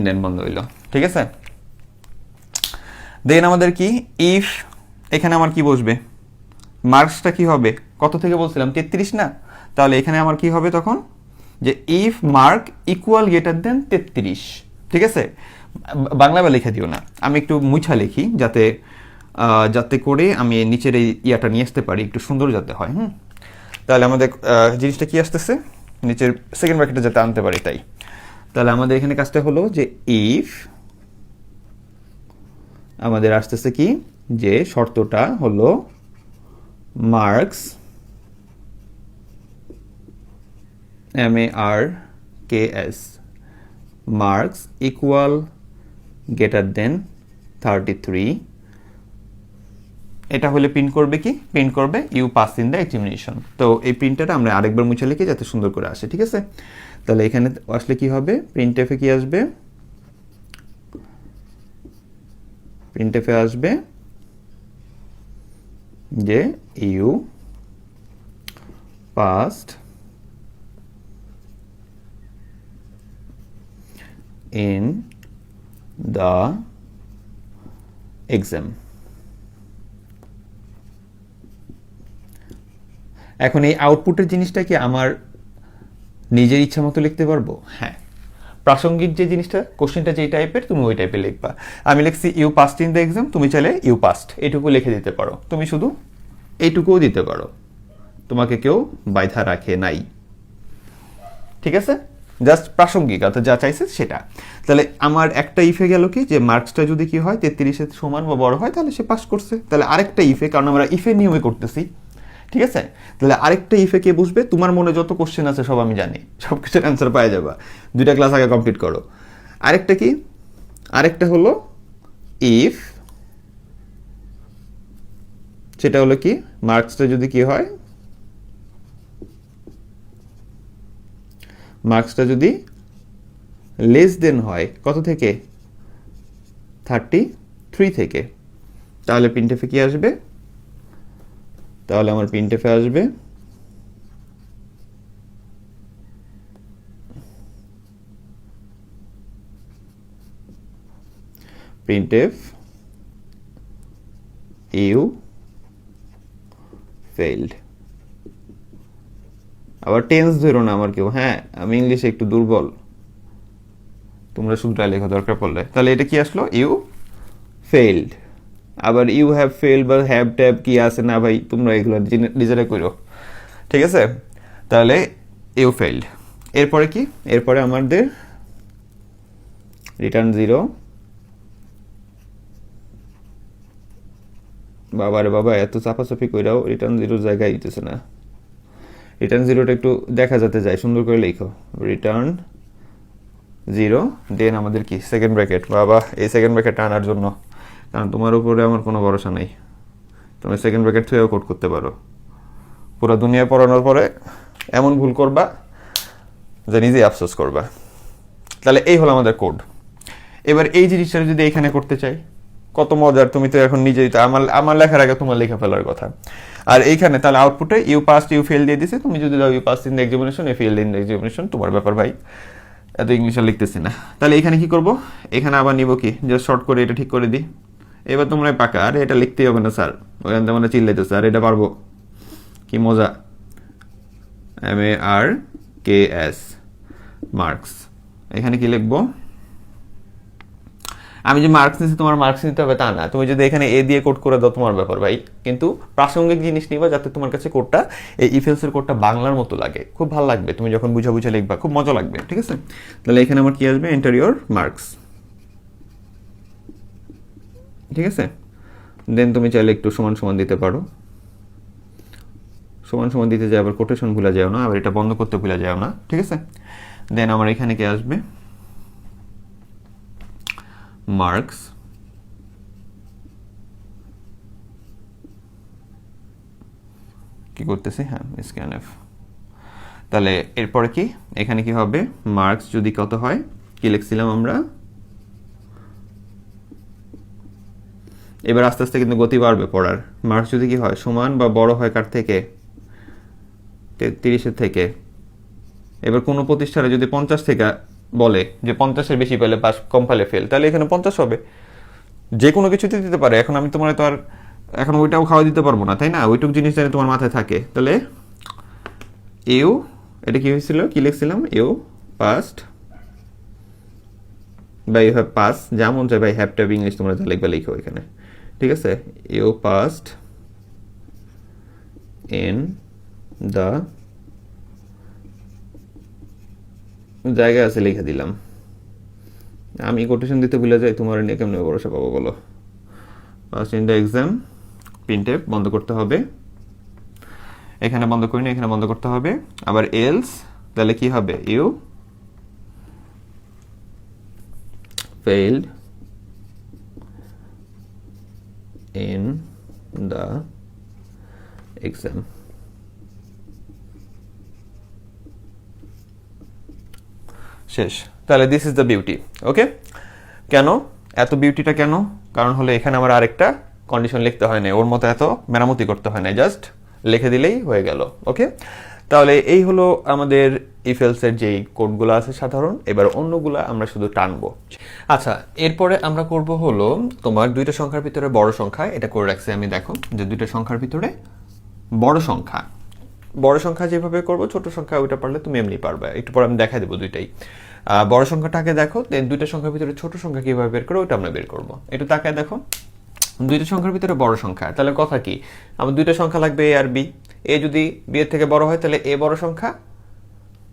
দেন বন্ধ হইলো, ঠিক আছে। দেন আমাদের কি ইফ, এখানে আমার কি বসবে, মার্কসটা কি হবে, কত থেকে বলছিলাম 33 না, তাহলে এখানে আমার কি হবে তখন, যে if mark equal greater than 33, ঠিক আছে। বাংলা বা লিখে দিও না, আমি একটু মুছা লিখি যাতে যাতে করে আমি নিচের এই ইয়াটা নিয়ে আসতে পারি, একটু সুন্দর যাতে হয়। তাহলে আমাদের জিনিসটা কি আসতেছে, নিচের সেকেন্ড ব্র্যাকেটে যাতে আনতে পারি, তাই। তাহলে আমাদের এখানে কাজটা হলো যে ইফ আমাদের আসতেছে কি, যে শর্তটা হলো marks MARKS marks equal greater than 33, এটা হলে প্রিন্ট করবে কি, প্রিন্ট করবে you pass in the examination. তো এই প্রিন্টটা আমরা আরেকবার মুছে লিখি যাতে সুন্দর করে আসে, ঠিক আছে। তাহলে এখানে আসলে কি হবে, প্রিন্টএফে কি আসবে, প্রিন্টএফে আসবে যে you passed in the exam. এখন এই আউটপুটের জিনিসটা কি আমার নিজের ইচ্ছা মতো লিখতে পারবো, হ্যাঁ। প্রাসঙ্গিক যে জিনিসটা, কোশ্চেনটা যে টাইপের তুমি ওই টাইপের লিখবা। আমি লিখছি you passed in the exam, তুমি চাইলে ইউ পাস্ট এইটুকু লিখে দিতে পারো, তুমি শুধু এইটুকুও দিতে পারো, তোমাকে কেউ বাধা রাখে নাই, ঠিক আছে। জাস্ট প্রাসঙ্গিক, অর্থাৎ যা চাইছে সেটা। তাহলে আমার একটা ইফে গেল কি, যে মার্কসটা যদি কি হয় 33-এর সমান বা বড় হয় তাহলে সে পাস করছে। তাহলে আরেকটা ইফে, কারণ আমরা ইফের নিয়মে করতেছি, ঠিক আছে। তাহলে আরেকটা ইফে কে বুঝবে, তোমার মনে যত কোশ্চেন আছে সব আমি জানি, সব কিছুর অ্যান্সার পাওয়া যাবা, 2টা ক্লাস আগে কমপ্লিট করো। আরেকটা কি, আরেকটা হলো ইফ, সেটা হলো কি, মার্কসটা যদি কি হয়, মার্কসটা যদি লেস দেন হয় কত থেকে, 33 থেকে, তাহলে প্রিন্টএফে কি আসবে, তাহলে আমার প্রিন্টএফে আসবে প্রিন্টএফ ইউ ফেইল্ড। আবার টেন্স ধরো না আমার কেউ, হ্যাঁ আমি ইংলিশে একটু দুর্বল, তোমরা শুধরাই লেখা দরকার পড়লে। তাহলে এটা কি আসলো, ইউ ফেইলড। আবার ইউ হ্যাভ ফেইলড বা হ্যাভ ট্যাব কি আছে না ভাই তোমরা এগুলো নিজেরা করো, ঠিক আছে। তাহলে ইউ ফেইলড। এরপরে কি, এরপরে আমাদের রিটার্ন 0। বাবারে বাবা এত চাপাচাপি কইরাও রিটার্ন 0 জায়গায় দিতেছে না। রিটার্ন 0টা একটু দেখা যাতে যায়, সুন্দর করে লিখো রিটার্ন 0, দেন আমাদের কি সেকেন্ড ব্র্যাকেট। বাবা এই সেকেন্ড ব্র্যাকেট আনার জন্য, কারণ তোমার উপরে আমার কোনো ভরসা নেই, তুমি সেকেন্ড ব্র্যাকেট থেকেও কোড করতে পারো। পুরো দুনিয়া পড়ানোর পরে এমন ভুল করবা যে নিজেই আফসোস করবা। তাহলে এই হলো আমাদের কোড। এবার এই জিনিসটা যদি এখানে করতে চাই, কত মজার, তুমি তো এখন নিজেই তো আমার লেখার আগে তোমার লেখা ফেলার কথা। আর এইখানে তাহলে আউটপুটে ইউ পাস ইউ ফেল দিয়ে দিছে, তুমি যদি দাও you pass in the examination you fail in the examination, তোমার ব্যাপার ভাই, এত ইংলিশে লিখতেছি না। তাহলে এখানে কি করব, এখানে আবার নিব কি, জাস্ট শর্ট করে এটা ঠিক করে দিই। এবার তোমরা পাকা, আর এটা লিখতেই হবে না স্যার, ওখান থেকে মানে চিল্লাইতে স্যার এটা পারবো, কি মজা। MARKS মার্কস, এখানে কি লিখবো, আমি যে মার্কস নিচ্ছি তোমার মার্কস নিতে হবে তা না, তুমি যদি এখানে এ দিয়ে কোড করে দাও তোমার ব্যাপার ভাই, কিন্তু প্রাসঙ্গিক জিনিস নিবা যাতে তোমার কাছে কোডটা, এই ইফেলসের কোডটা বাংলার মতো লাগে, খুব ভালো লাগবে, তুমি যখন বুঝা বুঝা লিখবা খুব মজা লাগবে, ঠিক আছে। তাহলে এখানে আমার কি আসবে, এন্টার ইওর মার্কস, ঠিক আছে। দেন তুমি চাইলে একটু সমান সমান দিতে পারো, সমান সমান দিতে যাই, আবার কোটেশন ভুলে যাও না, আবার এটা বন্ধ করতে ভুলে যাও না, ঠিক আছে। দেন আমার এখানে কি আসবে, মার্কস, কি করতেছি, হ্যাঁ স্ক্যানএফ। তাহলে এরপরে কি, এখানে কি হবে, মার্কস যদি কত হয়, কি লিখছিলাম আমরা, এবার আস্তে আস্তে কিন্তু গতি বাড়বে পড়ার। মার্কস যদি কি হয়, সমান বা বড় হয় কার থেকে, 30-এর থেকে। এবার কোনো প্রতিষ্ঠানে যদি 50 থেকে বলে যে 50-এর বেশি পেলে পাস, কম পেলে ফেল, তাহলে এখানে 50 হবে। যে কোনো কিছুতে দিতে পারে, এখন আমি তোমার তো আর এখন ওইটাও খাওয়া দিতে পারবো না, তাই না, ওইটুক জিনিস যেন তোমার মাথায় থাকে। তাহলে ইউ, এটা কি হয়েছিল, কি লিখছিলাম, ইউ পাস্ট বা ইউ হ্যাভ পাস, যেমন চাই ভাই, হ্যাভ ট্যাব ইংলিশ তোমরা যা লিখবে লিখো এখানে, ঠিক আছে। ইউ পাস্ট ইন দ্য, জায়গা আছে লিখে দিলাম, আমি কোটেশন দিতে ভুলে যাই, তোমার নিয়ে কেমন ভরসা পাবো বলো। Pass in the exam, printf বন্ধ করতে হবে, এখানে বন্ধ করি না, এখানে বন্ধ করতে হবে। আবার এলস, তাহলে কি হবে, you failed in the exam. শেষ। তাহলে this is the beauty, okay. কেন এত বিউটিটা কেন, কারণ হলো এখানে আমার আরেকটা কন্ডিশন লিখতে হয় না, ওর মতো এত মেরামতি করতে হয় না, জাস্ট লিখে দিলেই হয়ে গেল, ওকে। তাহলে এই হলো আমাদের ইফেলসের যেই কোডগুলো আছে সাধারণ। এবার অন্যগুলো আমরা শুধু টানবো। আচ্ছা, এরপরে আমরা করব হলো তোমার দুইটা সংখ্যার ভিতরে বড় সংখ্যা, এটা করে রাখছি আমি, দেখো যে দুইটা সংখ্যার ভিতরে বড় সংখ্যা, বড় সংখ্যা যেভাবে করবো ছোট সংখ্যা ওইটা পারলে তুমি এমনি পারবে, একটু পরে আমি দেখা দেবো দুইটাই। বড় সংখ্যাটাকে দেখো, দেন দুইটা সংখ্যার ভিতরে ছোট সংখ্যা কিভাবে বের করো ওইটা আমরা বের করবো। একটু তাকায় দেখো, দুইটা সংখ্যার ভিতরে বড় সংখ্যা, তাহলে কথা কি, আমার দুইটা সংখ্যা লাগবে এ আর বি। এ যদি বি এর থেকে বড় হয় তাহলে এ বড় সংখ্যা,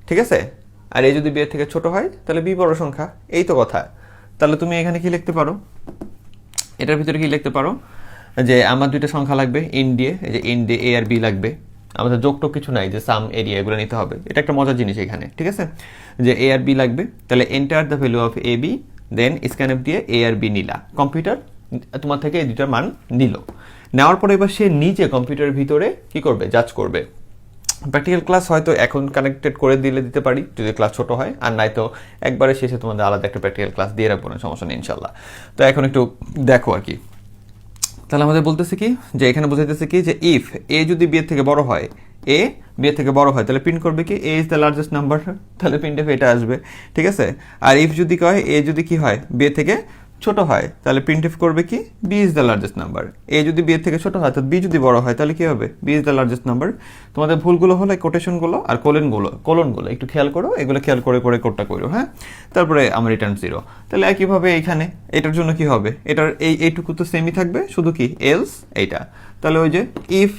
ঠিক আছে। আর এ যদি বি এর থেকে ছোট হয় তাহলে বি বড় সংখ্যা, এই তো কথা। তাহলে তুমি এখানে কি লিখতে পারো, এটার ভিতরে কি লিখতে পারো, যে আমার দুইটা সংখ্যা লাগবে ইন দিয়ে, এই যে ইন দিয়ে এ আর বি লাগবে, আমাদের যোগটোগ কিছু নাই, যে সাম এরিয়া এগুলো নিতে হবে, এটা একটা মজার জিনিস এখানে, ঠিক আছে। যে এ আর বি লাগবে, তাহলে enter the value of A B, then scanf দিয়ে এ আর বি নিলা, কম্পিউটার তোমার থেকে এই দুটার মান নিল। নেওয়ার পরে এবার সে নিজে কম্পিউটারের ভিতরে কি করবে, জাজ করবে। প্র্যাকটিক্যাল ক্লাস হয়তো এখন কানেক্টেড করে দিতে পারি যদি ক্লাস ছোট হয়, আর নাই তো একবারে শেষে তোমাদের আলাদা একটা প্র্যাকটিক্যাল ক্লাস দিয়ে রাখবো না, সমস্যা নেই ইনশাল্লাহ। তো এখন একটু দেখো আর কি। তাহলে আমাদের বলতেছে কি, যে এখানে বোঝাইতেছে কি, যে ইফ এ যদি বি এর থেকে বড় হয়, এ বি এর থেকে বড় হয়, তাহলে প্রিন্ট করবে কি, এ ইজ দ্য লার্জেস্ট নাম্বার, তাহলে প্রিন্ট এটা আসবে, ঠিক আছে। আর ইফ যদি কয় এ যদি কি হয়, বি এর থেকে ছোট হয় তাহলে প্রিন্টএফ করবে কি B is the largest number. A যদি বি এর থেকে ছোট হয় তো বি যদি বড় হয় তাহলে কি হবে B is the largest number. তোমাদের ভুলগুলো হলো কোটেশনগুলো আর কোলনগুলো একটু খেয়াল করো, এগুলো খেয়াল করে করে কোডটা করো, হ্যাঁ। তারপরে আমার রিটার্ন 0। তাহলে একইভাবে এখানে এটার জন্য কি হবে, এটার এইটুকু তো সেমই থাকবে, শুধু কি এলস এইটা। তাহলে ওই যে ইফ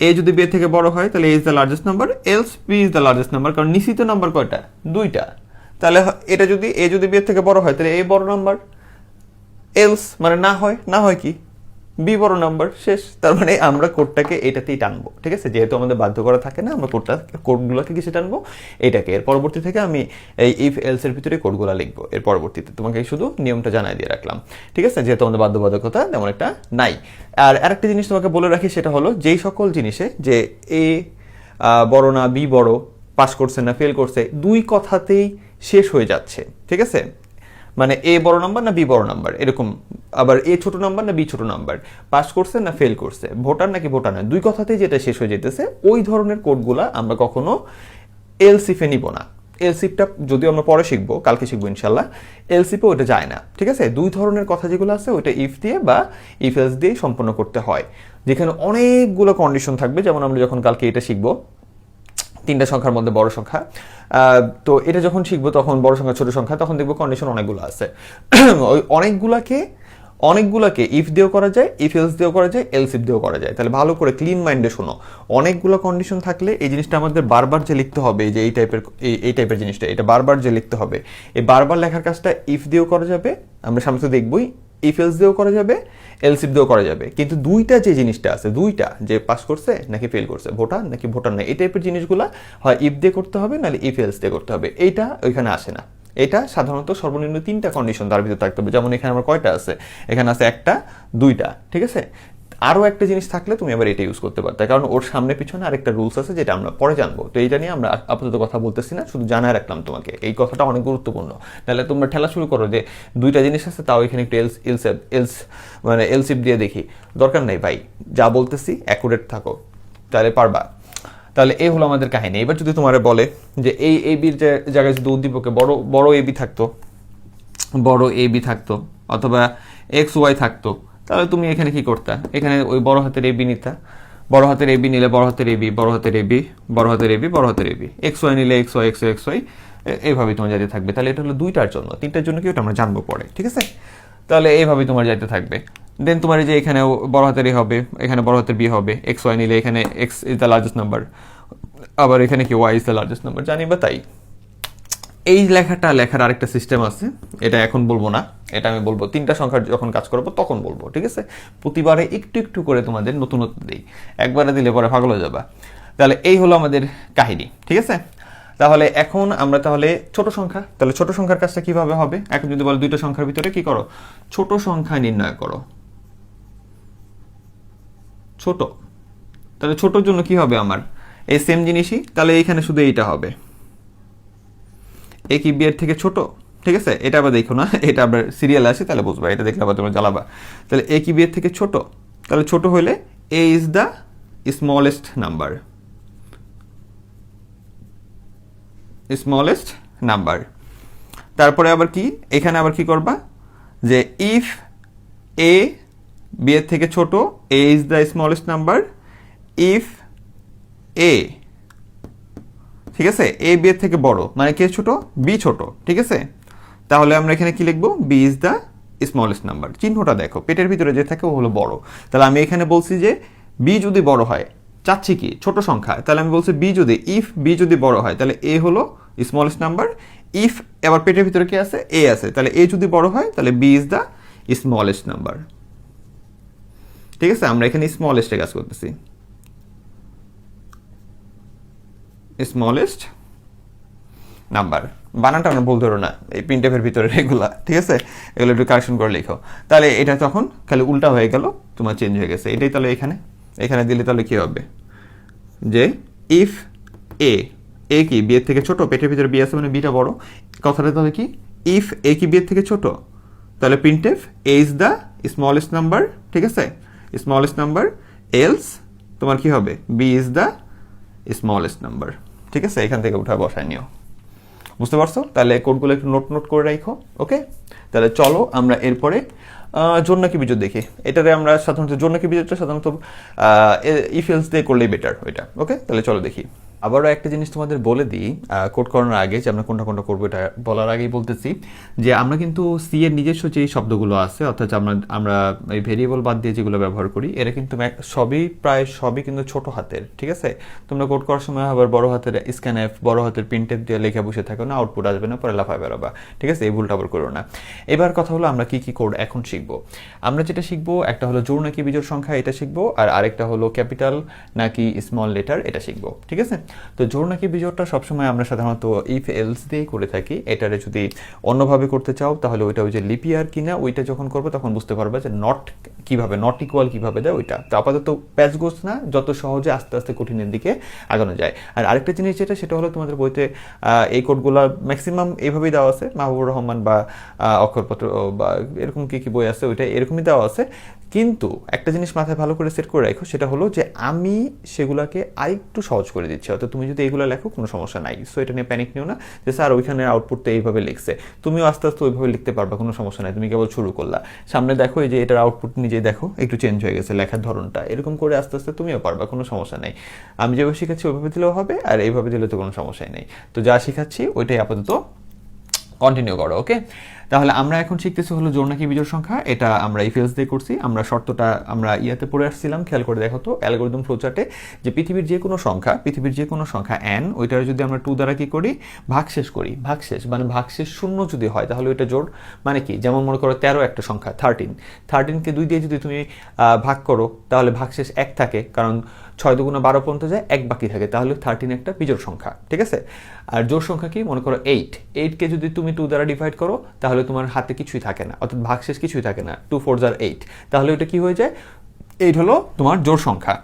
এ যদি বি এর থেকে বড় হয় তাহলে A is the largest number, else B is the largest number, কারণ নিশ্চিত নাম্বার কয়টা, 2টা। তাহলে এটা যদি এ যদি বি এর থেকে বড় হয় তাহলে এ বড় নাম্বার, এলস মানে না হয় কি বি বড় নাম্বার, শেষ। তার মানে আমরা কোডটাকে এটাতেই টানবো, ঠিক আছে, যেহেতু আমাদের বাধ্য করা থাকে না, আমরা কোডগুলোকে কিসে টানবো, এটাকে। এর পরবর্তী থেকে আমি এই ইফ এলস এর ভিতরে কোডগুলো লিখবো এর পরবর্তীতে, তোমাকে শুধু নিয়মটা জানাই দিয়ে রাখলাম, ঠিক আছে, যেহেতু আমাদের বাধ্যবাধকতা তেমন একটা নাই। আর আরেকটা জিনিস তোমাকে বলে রাখি, সেটা হলো যেই সকল জিনিসে যে এ বড় না বি বড়, পাস করছে না ফেল করছে, দুই কথাতেই শেষ হয়ে যাচ্ছে, ঠিক আছে, মানে এ বড় নাম্বার না বি বড় নাম্বার এরকম, আবার এ ছোট নাম্বার না বি ছোট নাম্বার, পাস করছে না ফেল করছে, ভোটার নাকি ভোটার না, দুই কথাতেই যেটা শেষ হয়ে যেতেছে, ওই ধরনের কোডগুলা আমরা কখনো এলসিফে নিব না। এলসিফটা যদিও আমরা পরে শিখবো, কালকে শিখবো ইনশাল্লাহ, এলসিফে ওটা যায় না, ঠিক আছে। দুই ধরনের কথা যেগুলো আছে ওইটা ইফ দিয়ে বা ইফ এলস দিয়ে সম্পন্ন করতে হয়, যেখানে অনেকগুলো কন্ডিশন থাকবে, যেমন আমরা যখন কালকে এটা শিখবো 3টা সংখ্যার মধ্যে বড় সংখ্যা, তো এটা যখন শিখবো তখন বড় সংখ্যা ছোট সংখ্যা, তখন দেখবো কন্ডিশন অনেকগুলো আছে। ওই অনেকগুলাকে ইফ দিয়েও করা যায়, ইফ এলস দিয়েও করা যায়, এলস ইফ দিয়েও করা যায়। তাহলে ভালো করে ক্লিন মাইন্ডে শোনো, অনেকগুলো কন্ডিশন থাকলে এই জিনিসটা আমাদের বারবার যে লিখতে হবে, যে এই টাইপের জিনিসটা এটা বারবার যে লিখতে হবে, এই বারবার লেখার কাজটা ইফ দিয়েও করা যাবে, আমরা সামনে তো দেখবই, ইফ এলস দিয়েও করা যাবে, এলস ইফ দিয়েও করা যাবে। কিন্তু দুইটা যে জিনিসটা আছে, দুইটা যে পাস করছে নাকি ফেল করছে, ভোটার নাকি ভোটার না, এই টাইপের জিনিসগুলো হয় ইফ দিয়ে করতে হবে নাহলে ইফ এলস দিয়ে করতে হবে, এইটা ওইখানে আসে না। এটা সাধারণত সর্বনিম্ন 3টা কন্ডিশন তার ভিতরে থাকতে হবে। যেমন এখানে আমার কয়টা আছে, এখানে আছে 1টা 2টা, ঠিক আছে। আরও একটা জিনিস থাকলে তুমি আবার এটা ইউজ করতে পারতে, কারণ ওর সামনে পিছনে আরেকটা রুলস আছে যেটা আমরা পরে জানবো। তো এইটা নিয়ে আমরা আপাতত কথা বলতেছি না, শুধু জানায় রাখলাম তোমাকে, এই কথাটা অনেক গুরুত্বপূর্ণ। তাহলে তোমরা ঠেলা শুরু করো যে 2টা জিনিস আছে, তাও এখানে একটু মানে এলসিফ দিয়ে দেখি, দরকার নেই ভাই, যা বলতেছি অ্যাকুরেট থাকো, তাহলে পারবা। তাহলে এই হলো আমাদের কাহিনী। এবার যদি তোমার বলে যে এই এ বির জায়গায় যদি উদ্দীপকে বড় এ বি থাকতো অথবা এক্স ওয়াই থাকতো, তাহলে তুমি এখানে কি করতা, এখানে ওই বড় হাতের এ বি নিতা, বড় হাতের এ বি নিলে বড় হাতের এ বি, বড় হাতের এ বি, বড় হাতের এ বি, বড় হাতের এ বি, এক্স ওয়াই নিলে এক্স ওয়াই, এইভাবেই তোমার যাইতে থাকবে। তাহলে এটা হলো 2টার জন্য, 3টার জন্য কি ওটা আমরা জানবো পরে, ঠিক আছে। তাহলে এইভাবেই তোমার যাইতে থাকবে। দেন তোমার যে এখানে বড় হাতের এ হবে, এখানে বড় হাতের বি হবে, এক্স ওয়াই নিলে এখানে X is the largest number, আবার এখানে কি Y is the largest number, জানি বা তাই। এই লেখার আরেকটা সিস্টেম আছে, এটা এখন বলবো না, এটা আমি বলবো 3টা সংখ্যার যখন কাজ করবো তখন বলবো, ঠিক আছে। প্রতিবারে একটু একটু করে তোমাদের নতুনত্ব দিই, একবারে দিলে পরে পাগল হয়ে যাবা। তাহলে এই হলো আমাদের কাহিনী, ঠিক আছে। তাহলে এখন আমরা তাহলে ছোট সংখ্যার কাজটা কিভাবে হবে, এখন যদি বলো 2টা সংখ্যার ভিতরে কি করো, ছোট সংখ্যা নির্ণয় করো, ছোট। তাহলে ছোটর জন্য কি হবে আমার, এই সেম জিনিসই, তাহলে এইখানে শুধু এইটা হবে, এ কি বি এর থেকে ছোট, ঠিক আছে। এটা আবার দেখো না, এটা আবার সিরিয়াল আসে, তাহলে বুঝবা, এটা দেখলে আবার তোমরা জ্বালাবা। তাহলে এ কি বি এর থেকে ছোট, তাহলে ছোট হইলে এ ইজ দ্য স্মলেস্ট নাম্বার। তারপরে আবার কি, এখানে আবার কি করবা, যে ইফ এ বি এর থেকে ছোট, A is the smallest number, if A, ঠিক আছে, এ বি এর থেকে বড়, মানে কে ছোট, বি ছোট, ঠিক আছে। তাহলে আমরা এখানে কি লিখবো, B is the smallest number, চিহ্নটা দেখো, পেটের ভিতরে যে থাকে ও হলো বড়। তাহলে আমি এখানে বলছি যে বি যদি বড় হয়, চাচ্ছি কি ছোট সংখ্যা, তাহলে আমি বলছি ইফ বি যদি বড় হয় তাহলে এ হলো স্মলেস্ট নাম্বার, ইফ এবার পেটের ভিতরে কি আছে, এ আছে, তাহলে এ যদি বড় হয় তাহলে B is the smallest number, ঠিক আছে। আমরা এখানে স্মলেস্টে কাজ করতেছি, স্মলেস্ট নাম্বার, বানানটা আমরা ভুল ধরো না, এই প্রিন্টএফের ভিতরে এগুলা, ঠিক আছে, এগুলো একটু কারেকশন করে লিখো। তাহলে এটা তখন খালি উল্টা হয়ে গেল, তোমার চেঞ্জ হয়ে গেছে, এটাই তাহলে এখানে দিলে তাহলে কি হবে, যে ইফ এ কি বি এর থেকে ছোট, পেটের ভিতরে বি আছে মানে বিটা বড়, কথাটা তাহলে কি, ইফ এ কি বি এর থেকে ছোট, তাহলে printf A is the smallest number, ঠিক আছে, স্মলেস্ট নাম্বার, এলস তোমার কি হবে, B is the smallest number, ঠিক আছে। এখান থেকে উঠা বসায় নিও। বুঝতে পারছো? তাহলে কোডগুলো একটু নোট নোট করে রাখো। ওকে, তাহলে চলো আমরা এরপরে জোড়নাকি বিজোড় দেখি। এটাতে আমরা সাধারণত জোড়নাকি বিজোড়টা সাধারণত ইফ এলস দিয়ে করলেই বেটার ওইটা। ওকে, তাহলে চলো দেখি। আবারও একটা জিনিস তোমাদের বলে দিই কোড করানোর আগে, যে আমরা কোনটা কোনটা করবো এটা বলার আগেই বলতেছি যে আমরা কিন্তু সি এর নিজস্ব যে শব্দগুলো আছে, অর্থাৎ আমরা এই ভেরিয়েবল বাদ দিয়ে যেগুলো ব্যবহার করি, এরা কিন্তু প্রায় সবই কিন্তু ছোট হাতের। ঠিক আছে, তোমরা কোড করার সময় আবার বড় হাতের স্ক্যানএফ, বড় হাতের প্রিন্টএফ দিয়ে লেখা বসে থাকো না, আউটপুট আসবে না, পরে লাফায় বেরোবা। ঠিক আছে, এই ভুলটা আবার করো না। এবার কথা হলো আমরা কি কি কোড এখন শিখবো। আমরা যেটা শিখবো একটা হলো জোড় নাকি বিজোড় সংখ্যা, এটা শিখবো, আর আরেকটা হলো ক্যাপিটাল নাকি স্মল লেটার, এটা শিখবো। ঠিক আছে, তো জোড় নাকি বিজোড়টা সবসময় আমরা সাধারণত ইফ এলস দিয়েই করে থাকি। এটারে যদি অন্যভাবে করতে চাও তাহলে ওইটা ওই যে লিপিয়ার কিনা ওইটা যখন করবে তখন বুঝতে পারবে যে নট কিভাবে, নট ইকুয়াল কিভাবে দেয় ওইটা। তো আপাতত প্যাচ গোছ না, যত সহজে আস্তে আস্তে কঠিনের দিকে আগানো যায়। আর আরেকটা জিনিস যেটা, সেটা হলো তোমাদের বইতে এই কোডগুলো ম্যাক্সিমাম এইভাবেই দেওয়া আছে, মাহবুবুর রহমান বা অক্ষরপত্র বা এরকম কি কি বই আছে ওইটা এরকমই দেওয়া আছে। কিন্তু একটা জিনিস মাথায় ভালো করে সেট করে রাখো, সেটা হলো যে আমি সেগুলোকে আরেকটু সহজ করে দিচ্ছি। অর্থাৎ তুমি যদি এইগুলো লেখো কোনো সমস্যা নাই, সো এটা নিয়ে প্যানিক নিও না যে স্যার ওইখানের আউটপুটটা এইভাবে লিখছে, তুমিও আস্তে আস্তে ওইভাবে লিখতে পারবা, কোনো সমস্যা নাই। তুমি কেবল শুরু করলা, সামনে দেখো এই যে এটার আউটপুট নিজেই দেখো একটু চেঞ্জ হয়ে গেছে লেখার ধরনটা, এরকম করে আস্তে আস্তে তুমিও পারবা, কোনো সমস্যা নেই। আমি যেভাবে শিখাচ্ছি ওইভাবে দিলেও হবে, আর এইভাবে দিলে তো কোনো সমস্যাই নেই। তো যা শিখাচ্ছি ওইটাই আপাতত কন্টিনিউ করো। ওকে, তাহলে আমরা এখন শিখতেছি হলো জোড় নাকি বিজোড় সংখ্যা। এটা আমরা ইফ এলস দিয়ে করছি। আমরা শর্তটা আমরা ইয়াতে পড়ে আসছিলাম, খেয়াল করে দেখো তো অ্যালগরিদম ফ্লোচার্টে, যে পৃথিবীর যে কোনো সংখ্যা n, ওইটার যদি আমরা 2 দ্বারা কি করি, ভাগশেষ করি। ভাগশেষ মানে ভাগশেষ শূন্য যদি হয় তাহলে ওইটা জোড়। মানে কি, যেমন মনে করো 13 একটা সংখ্যা, 13কে 2 দিয়ে যদি তুমি ভাগ করো তাহলে ভাগশেষ 1 থাকে, কারণ 6 দুগুণে 12 পর্যন্ত যায়, 1 বাকি থাকে, তাহলে 13 একটা বিজোড় সংখ্যা। ঠিক আছে, আর জোড় সংখ্যা কি, মনে করো 8কে যদি তুমি 2 দ্বারা ডিভাইড করো তাহলে তোমার হাতে কিছুই থাকে না, অর্থাৎ ভাগশেষ কিছুই থাকে না, 2 4 = 8, তাহলে ওইটা কি হয়ে যায়, 8 হলো তোমার জোড় সংখ্যা।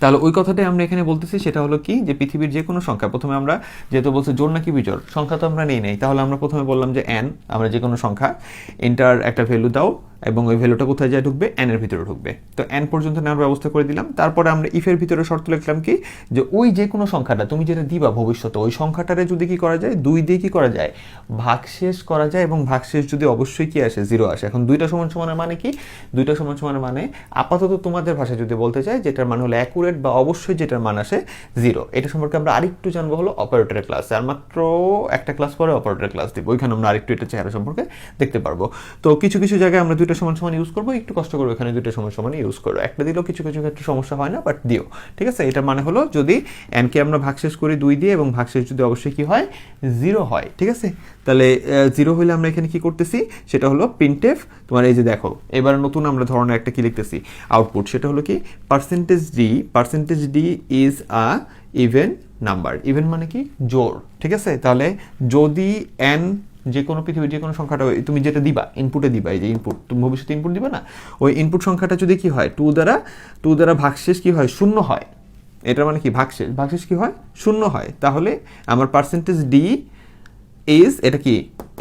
তাহলে ওই কথাটাই আমরা এখানে বলতেছি, সেটা হলো কি, যে পৃথিবীর যে কোনো সংখ্যা, প্রথমে আমরা যেহেতু বলছি জোড় নাকি বিজোড় সংখ্যা তো আমরা নেই, তাহলে আমরা প্রথমে বললাম যে n, আমরা যে কোনো সংখ্যা এন্টার একটা ভ্যালু দাও এবং ওই ভ্যালুটা কোথায় যায়, ঢুকবে n এর ভিতরে ঢুকবে। তো n পর্যন্ত নেওয়ার ব্যবস্থা করে দিলাম। তারপরে আমরা ইফের ভিতরে শর্ত লিখলাম কি, যে ওই যে কোনো সংখ্যাটা তুমি যেটা দিবা ভবিষ্যতে, ওই সংখ্যাটারে যদি কি করা যায়, 2 দিয়ে কি করা যায়, ভাগশেষ করা যায়, এবং ভাগশেষ যদি অবশ্যই কি আসে, 0 আসে। এখন 2টা সমান সমানের মানে কি, 2টা সমান সমানের মানে আপাতত তোমাদের ভাষায় যদি বলতে চাই, যেটার মান হলো অ্যাকুরেট বা অবশ্যই যেটার মান আসে 0। এটা সম্পর্কে আমরা আরেকটু জানবো হলো অপারেটরের ক্লাসে, আর মাত্র একটা ক্লাস পরে অপারেটরের ক্লাস দিব, ওইখানে আমরা আরেকটু এটা চেহারা সম্পর্কে দেখতে পারবো। তো কিছু কিছু জায়গায় আমরা 2টা সমান সমান ইউজ করবো, একটু কষ্ট করবো, এখানে 2টা সমান সমান ইউজ করো। একটা দিলেও কিছু কিছু ক্ষেত্রে সমস্যা হয় না, বাট দিও। ঠিক আছে, এটার মানে হলো যদি n-কে আমরা ভাগশেষ করি 2 দিয়ে, এবং ভাগশেষ যদি অবশ্যই কি হয়, 0 হয়। ঠিক আছে, তাহলে 0 হলে আমরা এখানে কি করতেছি, সেটা হলো প্রিন্টএফ। তোমার এই যে দেখো, এবার নতুন আমরা ধরনের একটা কি লিখতেছি, আউটপুট, সেটা হলো কি % d is a even number. Even মানে কি, জোড়। ঠিক আছে, তাহলে যদি n যে কোনো পৃথিবীর যে কোনো সংখ্যাটা তুমি যেটা দিবা, ইনপুটে দিবা, এই যে ইনপুট তুমি ভবিষ্যতে ইনপুট দিবা না, ওই ইনপুট সংখ্যাটা যদি কি হয়, 2 দ্বারা ভাগশেষ কি হয়, 0 হয়। এটার মানে কি, ভাগশেষ কি হয়, 0 হয়। তাহলে আমার % d ইজ, এটা কি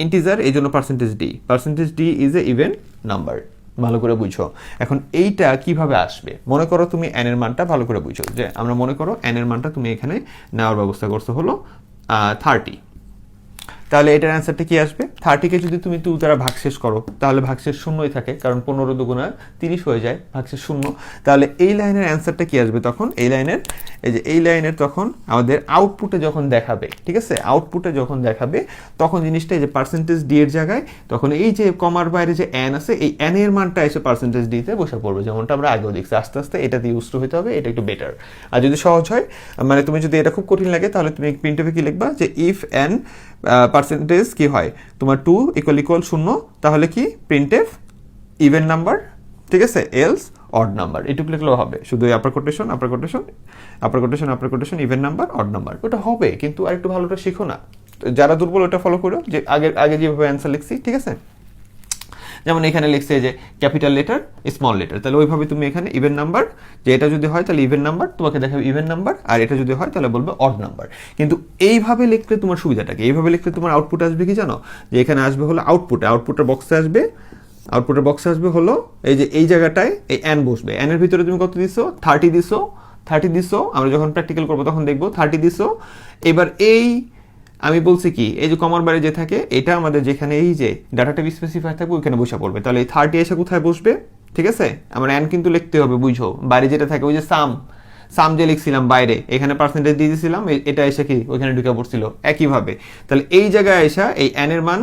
ইন্টিজার, এই জন্য % d is a even number. ভালো করে বুঝো। এখন এইটা কিভাবে আসবে, মনে করো তুমি n এর মানটা ভালো করে বুঝো, যে আমরা মনে করো n এর মানটা তুমি এখানে নেওয়ার ব্যবস্থা করছো হলো 30, তাহলে এটার অ্যান্সারটা কি আসবে, 30কে যদি তুমি 2 দ্বারা ভাগশেষ করো তাহলে ভাগশেষ 0ই থাকে, কারণ 15 দুগুণা 30 হয়ে যায়, ভাগশেষ 0। তাহলে এই লাইনের অ্যান্সারটা কি আসবে তখন, এই লাইনের তখন আমাদের আউটপুটে যখন দেখাবে, ঠিক আছে, আউটপুটে যখন দেখাবে তখন জিনিসটা এই যে % d এর জায়গায়, তখন এই যে কমার বাইরে যে n আছে, এই n এর মানটা এসে % d তে বসে পড়বে, যেমনটা আমরা আগেও দেখছি। আস্তে আস্তে এটা দিয়ে ইউজ টু হতে হবে, এটা একটু বেটার। আর যদি সহজ হয়, মানে তুমি যদি এটা খুব কঠিন লাগে, তাহলে তুমি প্রিন্টএফে কি লিখবা, যে ইফ n পার্সেন্টেজ কি হয় তোমার 2 = 0, তাহলে কি প্রিন্টএফ ইভেন নাম্বার, ঠিক আছে, এলস অড নাম্বার, এটুকু লিখলেও হবে। শুধু upper quotation even number odd number, ওটা হবে। কিন্তু আরেকটু ভালোটা শিখো না, যারা দুর্বল ওটা ফলো করো, যে আগে যেভাবে অ্যান্সার লিখছি, ঠিক আছে। যেমন এখানে লিখছে যে ক্যাপিটাল লেটার স্মল লেটার, তাহলে ওইভাবে তুমি এখানে ইভেন নাম্বার, যে এটা যদি হয় তাহলে ইভেন নাম্বার তোমাকে দেখাবে ইভেন নাম্বার, আর এটা যদি হয় তাহলে বলবে অড নাম্বার। কিন্তু এইভাবে লিখলে তোমার সুবিধাটাকে, এইভাবে লিখলে তোমার আউটপুট আসবে কি জানো, যে এখানে আসবে হলো আউটপুটের বক্সে আসবে হলো এই যে এই জায়গাটায় এই n বসবে, n এর ভিতরে তুমি কত দিছো, 30 দিছো। আমরা যখন প্র্যাকটিক্যাল করবো তখন দেখবো 30 দিছো। এবার এই আমি বলছি কি এই যে কমার বাইরে যে থাকে এটা আমাদের যেখানে এই যে ডাটা টাইপ স্পেসিফাই থাকবে ওইখানে বসে পড়বে। তাহলে এই 30 এসে কোথায় বসবে? ঠিক আছে, আমার অ্যান কিন্তু লিখতে হবে, বুঝো। বাইরে যেটা থাকে ওই যে সাম যে লিখছিলাম বাইরে, এখানে পার্সেন্টেজ দিয়ে দিয়েছিলাম, এটা এসে কি ওইখানে ঢুকে পড়ছিল একইভাবে। তাহলে এই জায়গায় এসে এই অ্যান এর মান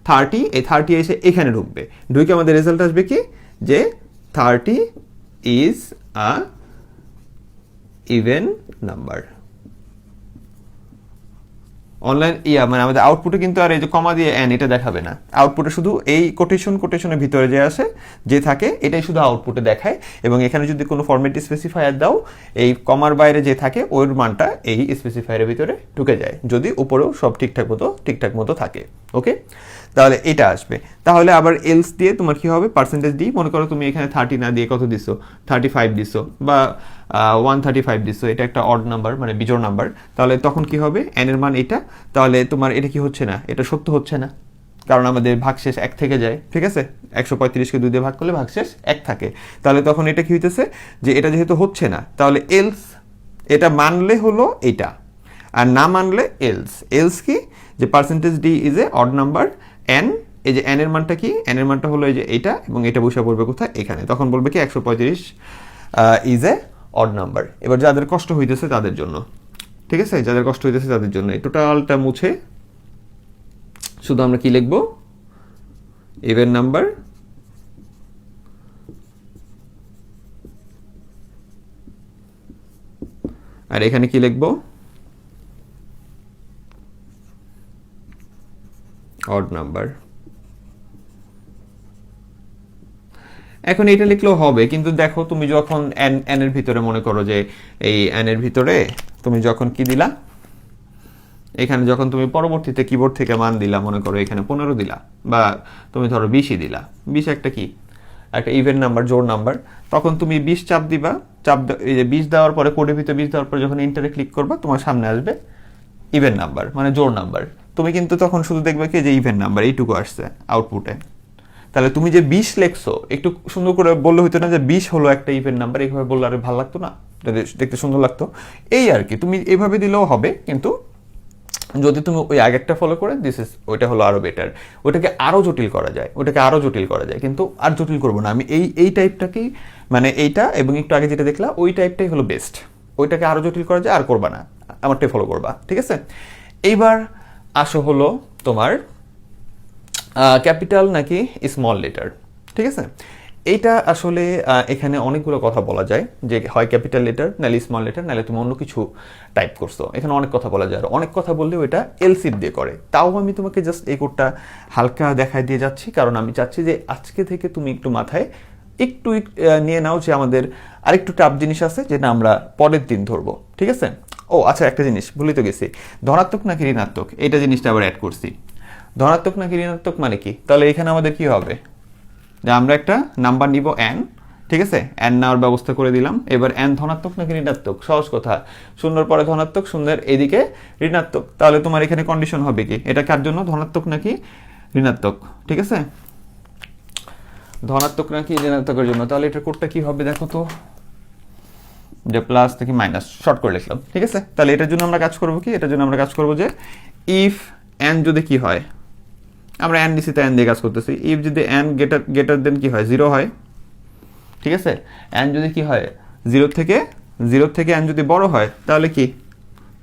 30, এই 30 এসে এখানে ঢুকবে, ঢুকে আমাদের রেজাল্ট আসবে কি যে 30 is a even number. Online মানে আমাদের আউটপুটে কিন্তু আর এই যে কমা দিয়ে এন এটা দেখাবে না, আউটপুটে শুধু এই কোটেশনের ভিতরে যে আসে যে থাকে এটাই শুধু আউটপুটে দেখায়। এবং এখানে যদি কোনো ফরম্যাট স্পেসিফায়ার দাও, এই কমার বাইরে যে থাকে ওর মানটা এই স্পেসিফায়ারের ভিতরে ঢুকে যায়, যদি উপরেও সব ঠিকঠাক মতো থাকে। ওকে, তাহলে এটা আসবে। তাহলে আবার এলস দিয়ে তোমার কি হবে? পার্সেন্টেজ ডি, মনে করো তুমি এখানে 30 না দিয়ে কত দিছো? 35 দিছো বা 135 দিছো, এটা একটা অড নাম্বার মানে বিজোড় নাম্বার। তাহলে তখন কি হবে? এন এর মান এটা, তাহলে তোমার এটা কি হচ্ছে না? এটা সত্য হচ্ছে না, কারণ আমাদের ভাগশেষ 1 থেকে যায়। ঠিক আছে, 135কে 2 দিয়ে ভাগ করলে ভাগশেষ 1 থাকে। তাহলে তখন এটা কি হইতেছে যে এটা যেহেতু হচ্ছে না, তাহলে এলস এটা মানলে হলো এটা, আর না মানলে এলস কি যে percentage D is a odd number, N এই যে এন এর মানটা কি? এন এর মানটা হলো এই যে এটা, এবং এটা বসে পড়বে কোথায়? এখানে। তখন বলবে কি 135 ইজ এ অড নাম্বার। এবার যাদের কষ্ট হইতেছে তাদের জন্য, ঠিক আছে, যাদের কষ্ট হইতেছে তাদের জন্য এই টোটালটা মুছে শুধু আমরা কি লিখবো? ইভেন নাম্বার আর এখানে কি লিখবো? Odd number. এখন এটা লিখলেও হবে, কিন্তু দেখো তুমি যখন এন এর ভিতরে মনে করো যে এই এন এর ভিতরে তুমি যখন কি দিলা, এখানে যখন তুমি পরবর্তীতে কিবোর্ড থেকে মান দিলা, মনে করো এখানে 15 দিলা বা তুমি ধরো 20ই দিলা, 20 একটা কি একটা ইভেন নাম্বার, জোড় নাম্বার, তখন তুমি 20 চাপ দিবা, এই যে 20 দেওয়ার পরে কোডের ভিতরে 20 দেওয়ার পরে যখন ইন্টারে ক্লিক করবা তোমার সামনে আসবে ইভেন নাম্বার মানে জোড় নাম্বার। তুমি কিন্তু তখন শুধু দেখবে কি যে ইভেন নাম্বার এইটুকু আসছে আউটপুটে। তাহলে তুমি যে 20 লেখছো, একটু সুন্দর করে বললে হইতো না যে 20 হলো একটা ইভেন নাম্বার? এইভাবে বললে আরে ভালো লাগতো না, দেখতে সুন্দর লাগতো। এই আর কি, তুমি এইভাবে দিলেও হবে, কিন্তু যদি তুমি ওই আগেরটা ফলো করে ওইটা হলো আরো বেটার। ওটাকে আরো জটিল করা যায়, কিন্তু আর জটিল করবো না আমি। এই টাইপটাকেই মানে এইটা এবং একটু আগে যেটা দেখলা ওই টাইপটাই হলো বেস্ট। ওইটাকে আরো জটিল করা যায়, আর করবা না, আমারটাই ফলো করবা। ঠিক আছে, এইবার আসো হলো তোমার ক্যাপিটাল নাকি স্মল লেটার। ঠিক আছে, এইটা আসলে এখানে অনেকগুলো কথা বলা যায়, যে হয় ক্যাপিটাল লেটার, নাহলে স্মল লেটার, নাহলে তুমি অন্য কিছু টাইপ করছো। এখানে অনেক কথা বলা যায়, আর অনেক কথা বললেও এটা এলসিপ দিয়ে করে। তাও আমি তোমাকে জাস্ট এই কোডটা হালকা দেখায় দিয়ে যাচ্ছি, কারণ আমি চাচ্ছি যে আজকে থেকে তুমি একটু মাথায় একটু নিয়ে নাও যে আমাদের আরেকটু টাফ জিনিস আছে যেটা আমরা পরের দিন ধরবো। ঠিক আছে, ও আচ্ছা একটা জিনিস ভুলে তো গেছি, ধনাত্মক নাকি ঋণাত্মক এটা জিনিসটা আবার অ্যাড করছি। ধনাত্মক নাকি ঋণাত্মক মানে কি? তাহলে এখানে আমাদের কি হবে যে আমরা একটা নাম্বার নিব n, ঠিক আছে, n নেওয়ার ব্যবস্থা করে দিলাম। এবার n ধনাত্মক নাকি ঋণাত্মক? সহজ কথা, শূন্যর পরে ধনাত্মক, শূন্যের এদিকে ঋণাত্মক। তাহলে তোমার এখানে কন্ডিশন হবে কি, এটা কার জন্য? ধনাত্মক নাকি ঋণাত্মক? ঠিক আছে, ধনাত্মক নাকি ঋণাত্মকের জন্য। তাহলে এটার কোডটা কি হবে দেখো তো, যে প্লাস নাকি মাইনাস, শর্ট করে লিখলাম। ঠিক আছে, তাহলে এটার জন্য আমরা কাজ করবো কি, এটার জন্য আমরা কাজ করবো যে ইফ n যদি কি হয়, আমরা n দিছি তাই n দিয়ে কাজ করতেছি। ইফ যদি n গ্রেটার দেন কি হয়, 0 হয়। ঠিক আছে, n যদি কি হয় 0 থেকে n যদি বড় হয় তাহলে কি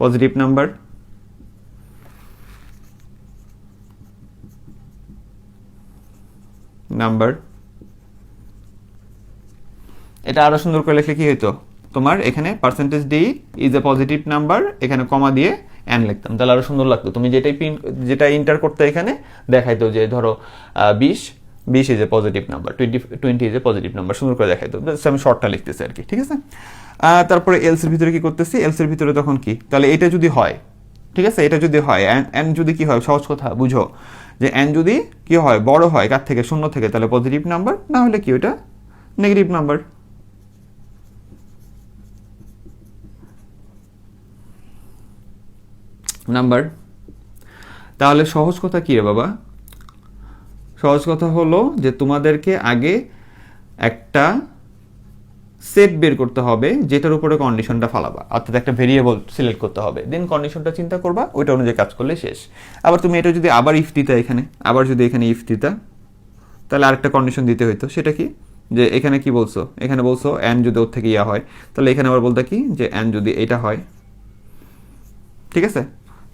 পজিটিভ নাম্বার। এটা আরো সুন্দর করে লিখলে কি হইতো, তোমার এখানে percentage D is a positive number, এখানে কমা দিয়ে n লিখতাম, তাহলে আরো সুন্দর লাগতো। তুমি যেটা ইন্টার করতে এখানে দেখাইতো যে ধরো 20 is a positive number, 20 is a positive number, সুন্দর করে দেখাইতো। আমি শর্টটা লিখতেছি আর কি। ঠিক আছে, তারপরে এলস এর ভিতরে কি করতেছি, এলস এর ভিতরে তখন কি, তাহলে এটা যদি হয়, ঠিক আছে, এটা যদি হয় n যদি কি হয়, সহজ কথা বুঝো যে n যদি কি হয় বড় হয় কার থেকে, শূন্য থেকে, তাহলে পজিটিভ নাম্বার, না হলে কি ওটা নেগেটিভ নাম্বার। তাহলে সহজ কথা কি রে বাবা, সহজ কথা হলো যে তোমাদেরকে আগে একটা সেট বের করতে হবে যেটার উপরে কন্ডিশনটা ফালাবা, অর্থাৎ একটা ভেরিয়েবল সিলেক্ট করতে হবে, দেন কন্ডিশনটা চিন্তা করবা, ওইটা অনুযায়ী কাজ করলে শেষ। আবার তুমি এটা যদি আবার ইফ দিতা এখানে, আবার যদি এখানে ইফ দিতা, তাহলে আরেকটা কন্ডিশন দিতে হইতো, সেটা কি, যে এখানে কি বলছো, এখানে বলছো অ্যান যদি ওর থেকে ইয়া হয়, তাহলে এখানে আবার বলতে কি যে অ্যান যদি এটা হয়, ঠিক আছে,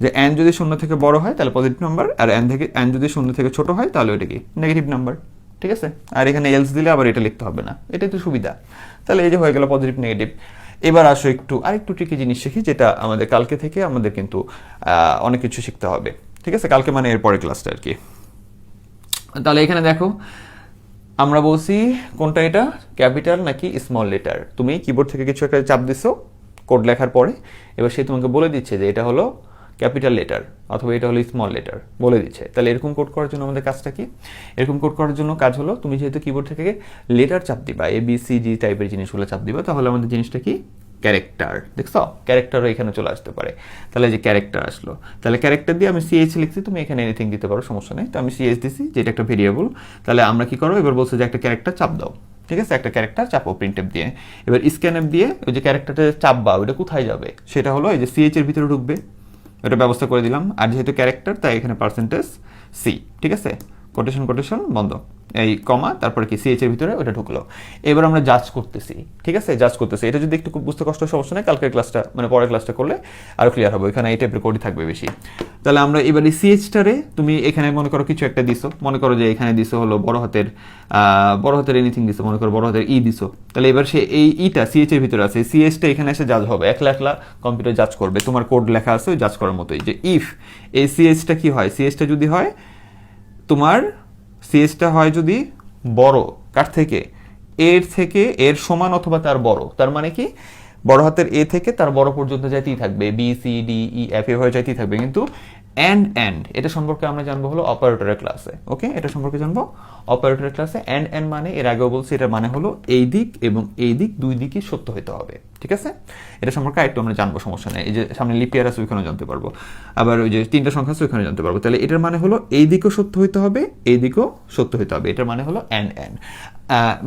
যে অ্যান যদি 0 থেকে বড় হয় তাহলে পজিটিভ নাম্বার, আর অ্যান যদি 0 থেকে ছোট হয় তাহলে ওইটা কি নেগেটিভ নাম্বার, ঠিক আছে। আর এখানে এলস দিলে আবার এটা লিখতে হবে না, এটাই তো সুবিধা। তাহলে এই যে হয়ে গেল পজিটিভ নেগেটিভ। এবার আসো আরেকটু ট্রিকি জিনিস শিখি, যেটা আমাদের কালকে থেকে আমাদের কিন্তু অনেক কিছু শিখতে হবে, ঠিক আছে, কালকে মানে এর পরের ক্লাসটা আর কি। তাহলে এখানে দেখো আমরা বলছি কোনটা, এটা ক্যাপিটাল নাকি স্মল লেটার। তুমি কিবোর্ড থেকে কিছু একটা চাপ দিছো কোড লেখার পরে, এবার সে তোমাকে বলে দিচ্ছে যে এটা হলো ক্যাপিটাল লেটার অথবা এটা হলো স্মল লেটার, বলে দিচ্ছে। তাহলে এরকম কোড করার জন্য আমাদের কাজটা কি, এরকম কোড করার জন্য কাজ হলো তুমি যেহেতু কিবোর্ড থেকে লেটার চাপ দিবা, ABCD টাইপের জিনিসগুলো চাপ দিবা, তাহলে আমাদের জিনিসটা কি ক্যারেক্টার, দেখছো ক্যারেক্টারও এখানে চলে আসতে পারে। তাহলে যে ক্যারেক্টার আসলো, তাহলে ক্যারেক্টার দিয়ে আমি CH লিখছি, তুমি এখানে এনিথিং দিতে পারো, সমস্যা নেই। তো আমি CH দিছি, যেটা একটা ভেরিয়েবল। তাহলে আমরা কি করবো, এবার বলছে যে একটা ক্যারেক্টার চাপ দাও, ঠিক আছে, একটা ক্যারেক্টার চাপো প্রিন্টএফ দিয়ে। এবার স্ক্যানএফ দিয়ে ওই যে ক্যারেক্টারটা চাপবা, ওইটা কোথায় যাবে, সেটা হলো এই যে CH এর ভিতরে ঢুকবে, এটা ব্যবস্থা করে দিলাম। আর যেহেতু ক্যারেক্টার তাই এখানে %C, ঠিক আছে, কোটেশন বন্ধ, এই কমা, তারপরে কি CH এর ভিতরে ওটা ঢুকলো। এবার আমরা জাজ করতেছি, ঠিক আছে, জাজ করতেছি। এটা যদি একটু বুঝতে কষ্ট সমস্যা নেই, কালকের ক্লাসটা মানে পরের ক্লাসটা করলে আরো ক্লিয়ার হবে, এখানে এই টাইপের কোডই থাকবে বেশি। তাহলে আমরা এবার এই CH-টারে তুমি এখানে মনে করো কিছু একটা দিছো, মনে করো যে এখানে দিছো হলো বড় হাতের এনিথিং দিছো, মনে করো বড় হাতের ই দিছো। তাহলে এবার সে এই ইটা CH এর ভিতরে আছে, CH-টা এখানে এসে জাজ হবে, একলা কম্পিউটার জাজ করবে, তোমার কোড লেখা আছে ওই জাজ করার মতোই, যে ইফ এই CH-টা কি হয়, CH-টা যদি হয় তোমার, CH-টা হয় যদি বড় কার থেকে, এর থেকে, এর সমান অথবা তার বড়, তার মানে কি বড় হাতের এ থেকে তার বড় পর্যন্ত যাইতেই থাকবে, BCDEF এভাবে যাইতেই থাকবে। কিন্তু অ্যান্ড এটা সম্পর্কে আমরা জানবো হলো অপারেটরের ক্লাসে, ওকে, এটা সম্পর্কে জানবো অপারেটরের ক্লাসে। অ্যান্ড মানে এর আগেও বলছি, এটা মানে হলো এই দিক এবং এই দিক দুই দিকই সত্য হতে হবে, ঠিক আছে। এটা সম্পর্কে আরেকটু আমরা জানবো, সমস্যা নেই। এই যে সামনে লিপিয়ার আছে ওইখানেও জানতে পারবো, আবার ওই যে 3টা সংখ্যা আছে ওইখানে জানতে পারবো। তাহলে এটার মানে হলো এই দিকও সত্য হতে হবে, এই দিকও সত্য হতে হবে, এটার মানে হলো অ্যান্ড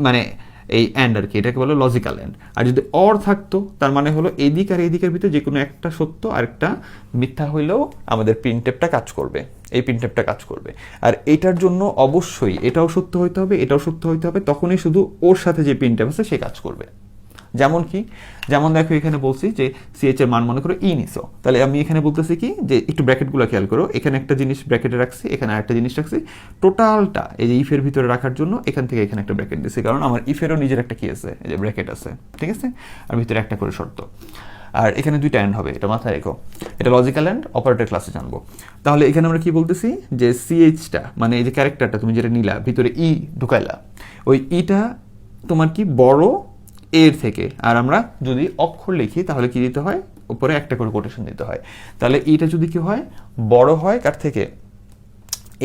মানে এই অ্যান্ড আর কি, এটাকে বলে লজিক্যাল অ্যান্ড। আর যদি অর থাকতো তার মানে হলো এই দিক আর এই দিকের ভিতরে যে কোনো একটা সত্য আর একটা মিথ্যা হইলেও আমাদের প্রিন্টএফটা কাজ করবে, এই প্রিন্টএফটা কাজ করবে। আর এটার জন্য অবশ্যই এটাও সত্য হইতে হবে, এটাও সত্য হইতে হবে, তখনই শুধু ওর সাথে যে প্রিন্টএফ আছে সে কাজ করবে। যেমন কি, যেমন দেখো এখানে বলছি যে CH এর মান মনে করো ই নিছো, তাহলে আমি এখানে বলতেছি কি যে একটু ব্র্যাকেটগুলো খেয়াল করো, এখানে একটা জিনিস ব্র্যাকেটে রাখছি, এখানে আরেকটা জিনিস রাখছি, টোটালটা এই যে ইফের ভিতরে রাখার জন্য এখান থেকে এখানে একটা ব্র্যাকেট দিছি, কারণ আমার ইফেরও নিজের একটা কি আছে, এই যে ব্র্যাকেট আছে, ঠিক আছে, আর ভিতরে একটা করে শর্ত। আর এখানে 2টা অ্যান্ড হবে, এটা মাথায় রেখো, এটা লজিক্যাল অ্যান্ড অপারেটর ক্লাসে জানবো। তাহলে এখানে আমরা কি বলতেছি যে CH-টা মানে এই যে ক্যারেক্টারটা তুমি যেটা নিলা, ভিতরে ই ঢুকাইলা, ওই ইটা তোমার কি বড় এর থেকে। আর আমরা যদি অক্ষর লিখি তাহলে কি দিতে হয়, উপরে একটা করে কোটেশন দিতে হয়। তাহলে এটা যদি কি হয়, বড় হয় কার থেকে,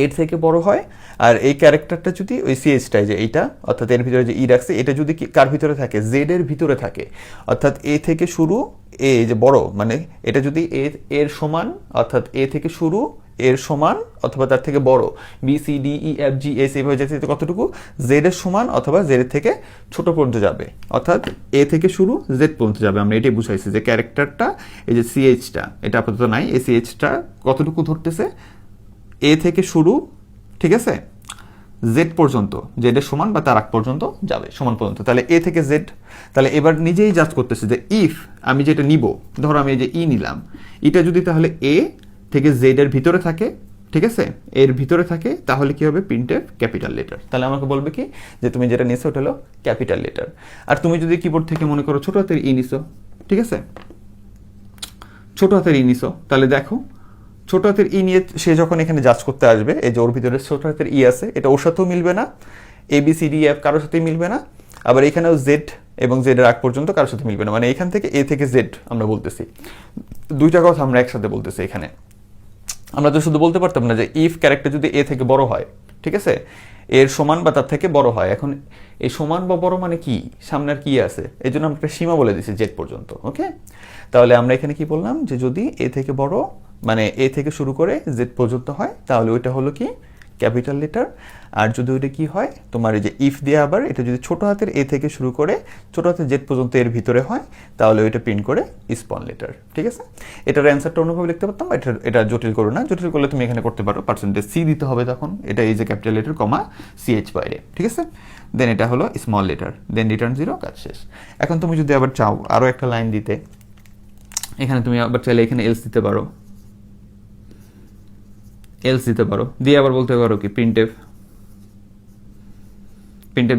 এর থেকে বড় হয়, আর এই ক্যারেক্টারটা যদি ওই CH-টাই যে এইটা, অর্থাৎ এর ভিতরে যে ই রাখছে, এটা যদি কার ভিতরে থাকে, জেড এর ভিতরে থাকে, অর্থাৎ এ থেকে শুরু, এ যে বড় মানে এটা যদি এর সমান, অর্থাৎ এ থেকে শুরু এর সমান অথবা তার থেকে বড়, BCDEFGH এইভাবে যেতে কতটুকু, জেড এর সমান অথবা জেড এর থেকে ছোট পর্যন্ত যাবে, অর্থাৎ এ থেকে শুরু জেড পর্যন্ত যাবে। আমরা এটাই বুঝাইছি যে ক্যারেক্টারটা এই যে CH-টা, এটা আপাতত নাই, এই CH-টা কতটুকু ধরতেছে, এ থেকে শুরু, ঠিক আছে, জেড পর্যন্ত, জেড এর সমান বা তার আগ পর্যন্ত যাবে, সমান পর্যন্ত। তাহলে এ থেকে জেড, তাহলে এবার নিজেই জাজ করতেছে যে ইফ আমি যেটা নিব, ধরো আমি এই যে ই নিলাম, এটা যদি তাহলে এ থেকে জেড এর ভিতরে থাকে, ঠিক আছে, এর ভিতরে থাকে, তাহলে কি হবে, প্রিন্টএফ ক্যাপিটাল লেটার। তাহলে আমাকে বলবে কি যে তুমি যেটা নিছো ওটা হলো ক্যাপিটাল লেটার। আর তুমি যদি কিবোর্ড থেকে মনে করো ছোট হাতের ই নিছো, ঠিক আছে, ছোট হাতের ই নিছো, তাহলে দেখো ছোট হাতের ই নিয়ে সে যখন এখানে জাজ করতে আসবে, এই যে ওর ভিতরে ছোট হাতের ই আছে, এটা ওর সাথেও মিলবে না, ABCDEF কারোর সাথেই মিলবে না, আবার এখানেও জেড এবং জেড এর আগ পর্যন্ত কারোর সাথে মিলবে না, মানে এখান থেকে এ থেকে জেড আমরা বলতেছি, 2টা কথা আমরা একসাথে বলতেছি। এখানে আমরা তো শুধু বলতে পারতাম না যে ইফ ক্যারেক্টার যদি এ থেকে বড় হয়, ঠিক আছে, এর সমান বা তার থেকে বড় হয়। এখন এই সমান বা বড় মানে কি, সামনে আর কি আছে, এই জন্য আমরা একটা সীমা বলে দিচ্ছি জেড পর্যন্ত, ওকে। তাহলে আমরা এখানে কি বললাম যে যদি এ থেকে বড় মানে এ থেকে শুরু করে জেড পর্যন্ত হয়, তাহলে ওইটা হলো কি ক্যাপিটাল লেটার। আর যদি ওইটা কি হয় তোমার এই যে ইফ দিয়ে আবার এটা যদি ছোট হাতের এ থেকে শুরু করে ছোট হাতের জেড পর্যন্ত এর ভিতরে হয় তাহলে ওইটা প্রিন্ট করে স্মল লেটার। ঠিক আছে, এটার অ্যান্সারটা অন্যভাবে লিখতে পারতাম, এটা জটিল করো না, জটিল করলে তুমি এখানে করতে পারো পার্সেন্টেজ সি দিতে হবে তখন, এটা এই যে ক্যাপিটাল লেটার কমা সিএইচ বাইরে। ঠিক আছে, দেন এটা হলো স্মল লেটার, দেন রিটার্ন 0, কাজ শেষ। এখন তুমি যদি আবার চাও আরও একটা লাইন দিতে, এখানে তুমি আবার চাইলে এখানে এলস দিতে পারো, দিয়ে আবার বলতে পারো কি প্রিন্টএফ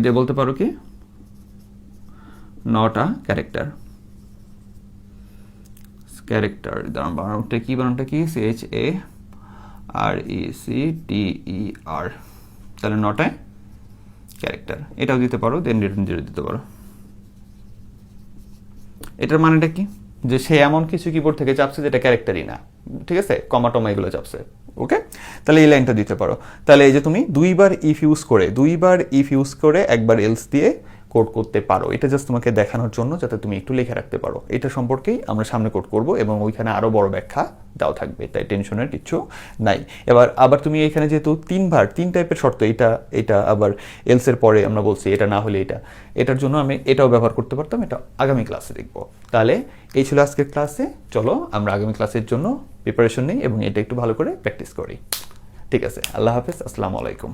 দিয়ে বলতে পারো কি নট আ ক্যারেক্টার, বানানটা কি CHARECTER, তাহলে নট আ ক্যারেক্টার, এটাও দিতে পারো, দেন রিটার্ন 0 দিতে পারো। এটার মানেটা কি, যে সে এমন কিছু কিবোর্ড থেকে চাপছে যেটা ক্যারেক্টারই না। ঠিক আছে, কমা টমা এগুলো চাপছে। ওকে, তাহলে এই লাইনটা দিতে পারো। তাহলে এই যে তুমি দুইবার ইফ ইউজ করে একবার এলস দিয়ে কোড করতে পারো। এটা জাস্ট তোমাকে দেখানোর জন্য, যাতে তুমি একটু লিখে রাখতে পারো। এটা সম্পর্কেই আমরা সামনে কোড করব এবং ওইখানে আরো বড় ব্যাখ্যা দেওয়া থাকবে, তাই টেনশনের কিছু নাই। আবার তুমি এখানে যেহেতু তিন টাইপের শর্ত, এটা আবার এলস এর পরে আমরা বলছি এটা না হলে এটার জন্য আমি এটাও ব্যবহার করতে পারতাম, এটা আগামী ক্লাসে দেখবো। তাহলে এই ছিল আজকের ক্লাসে, চলো আমরা আগামী ক্লাসের জন্য প্রিপারেশন নিই এবং এটা একটু ভালো করে প্র্যাকটিস করি। ঠিক আছে, আল্লাহ হাফেজ, আসসালামু আলাইকুম।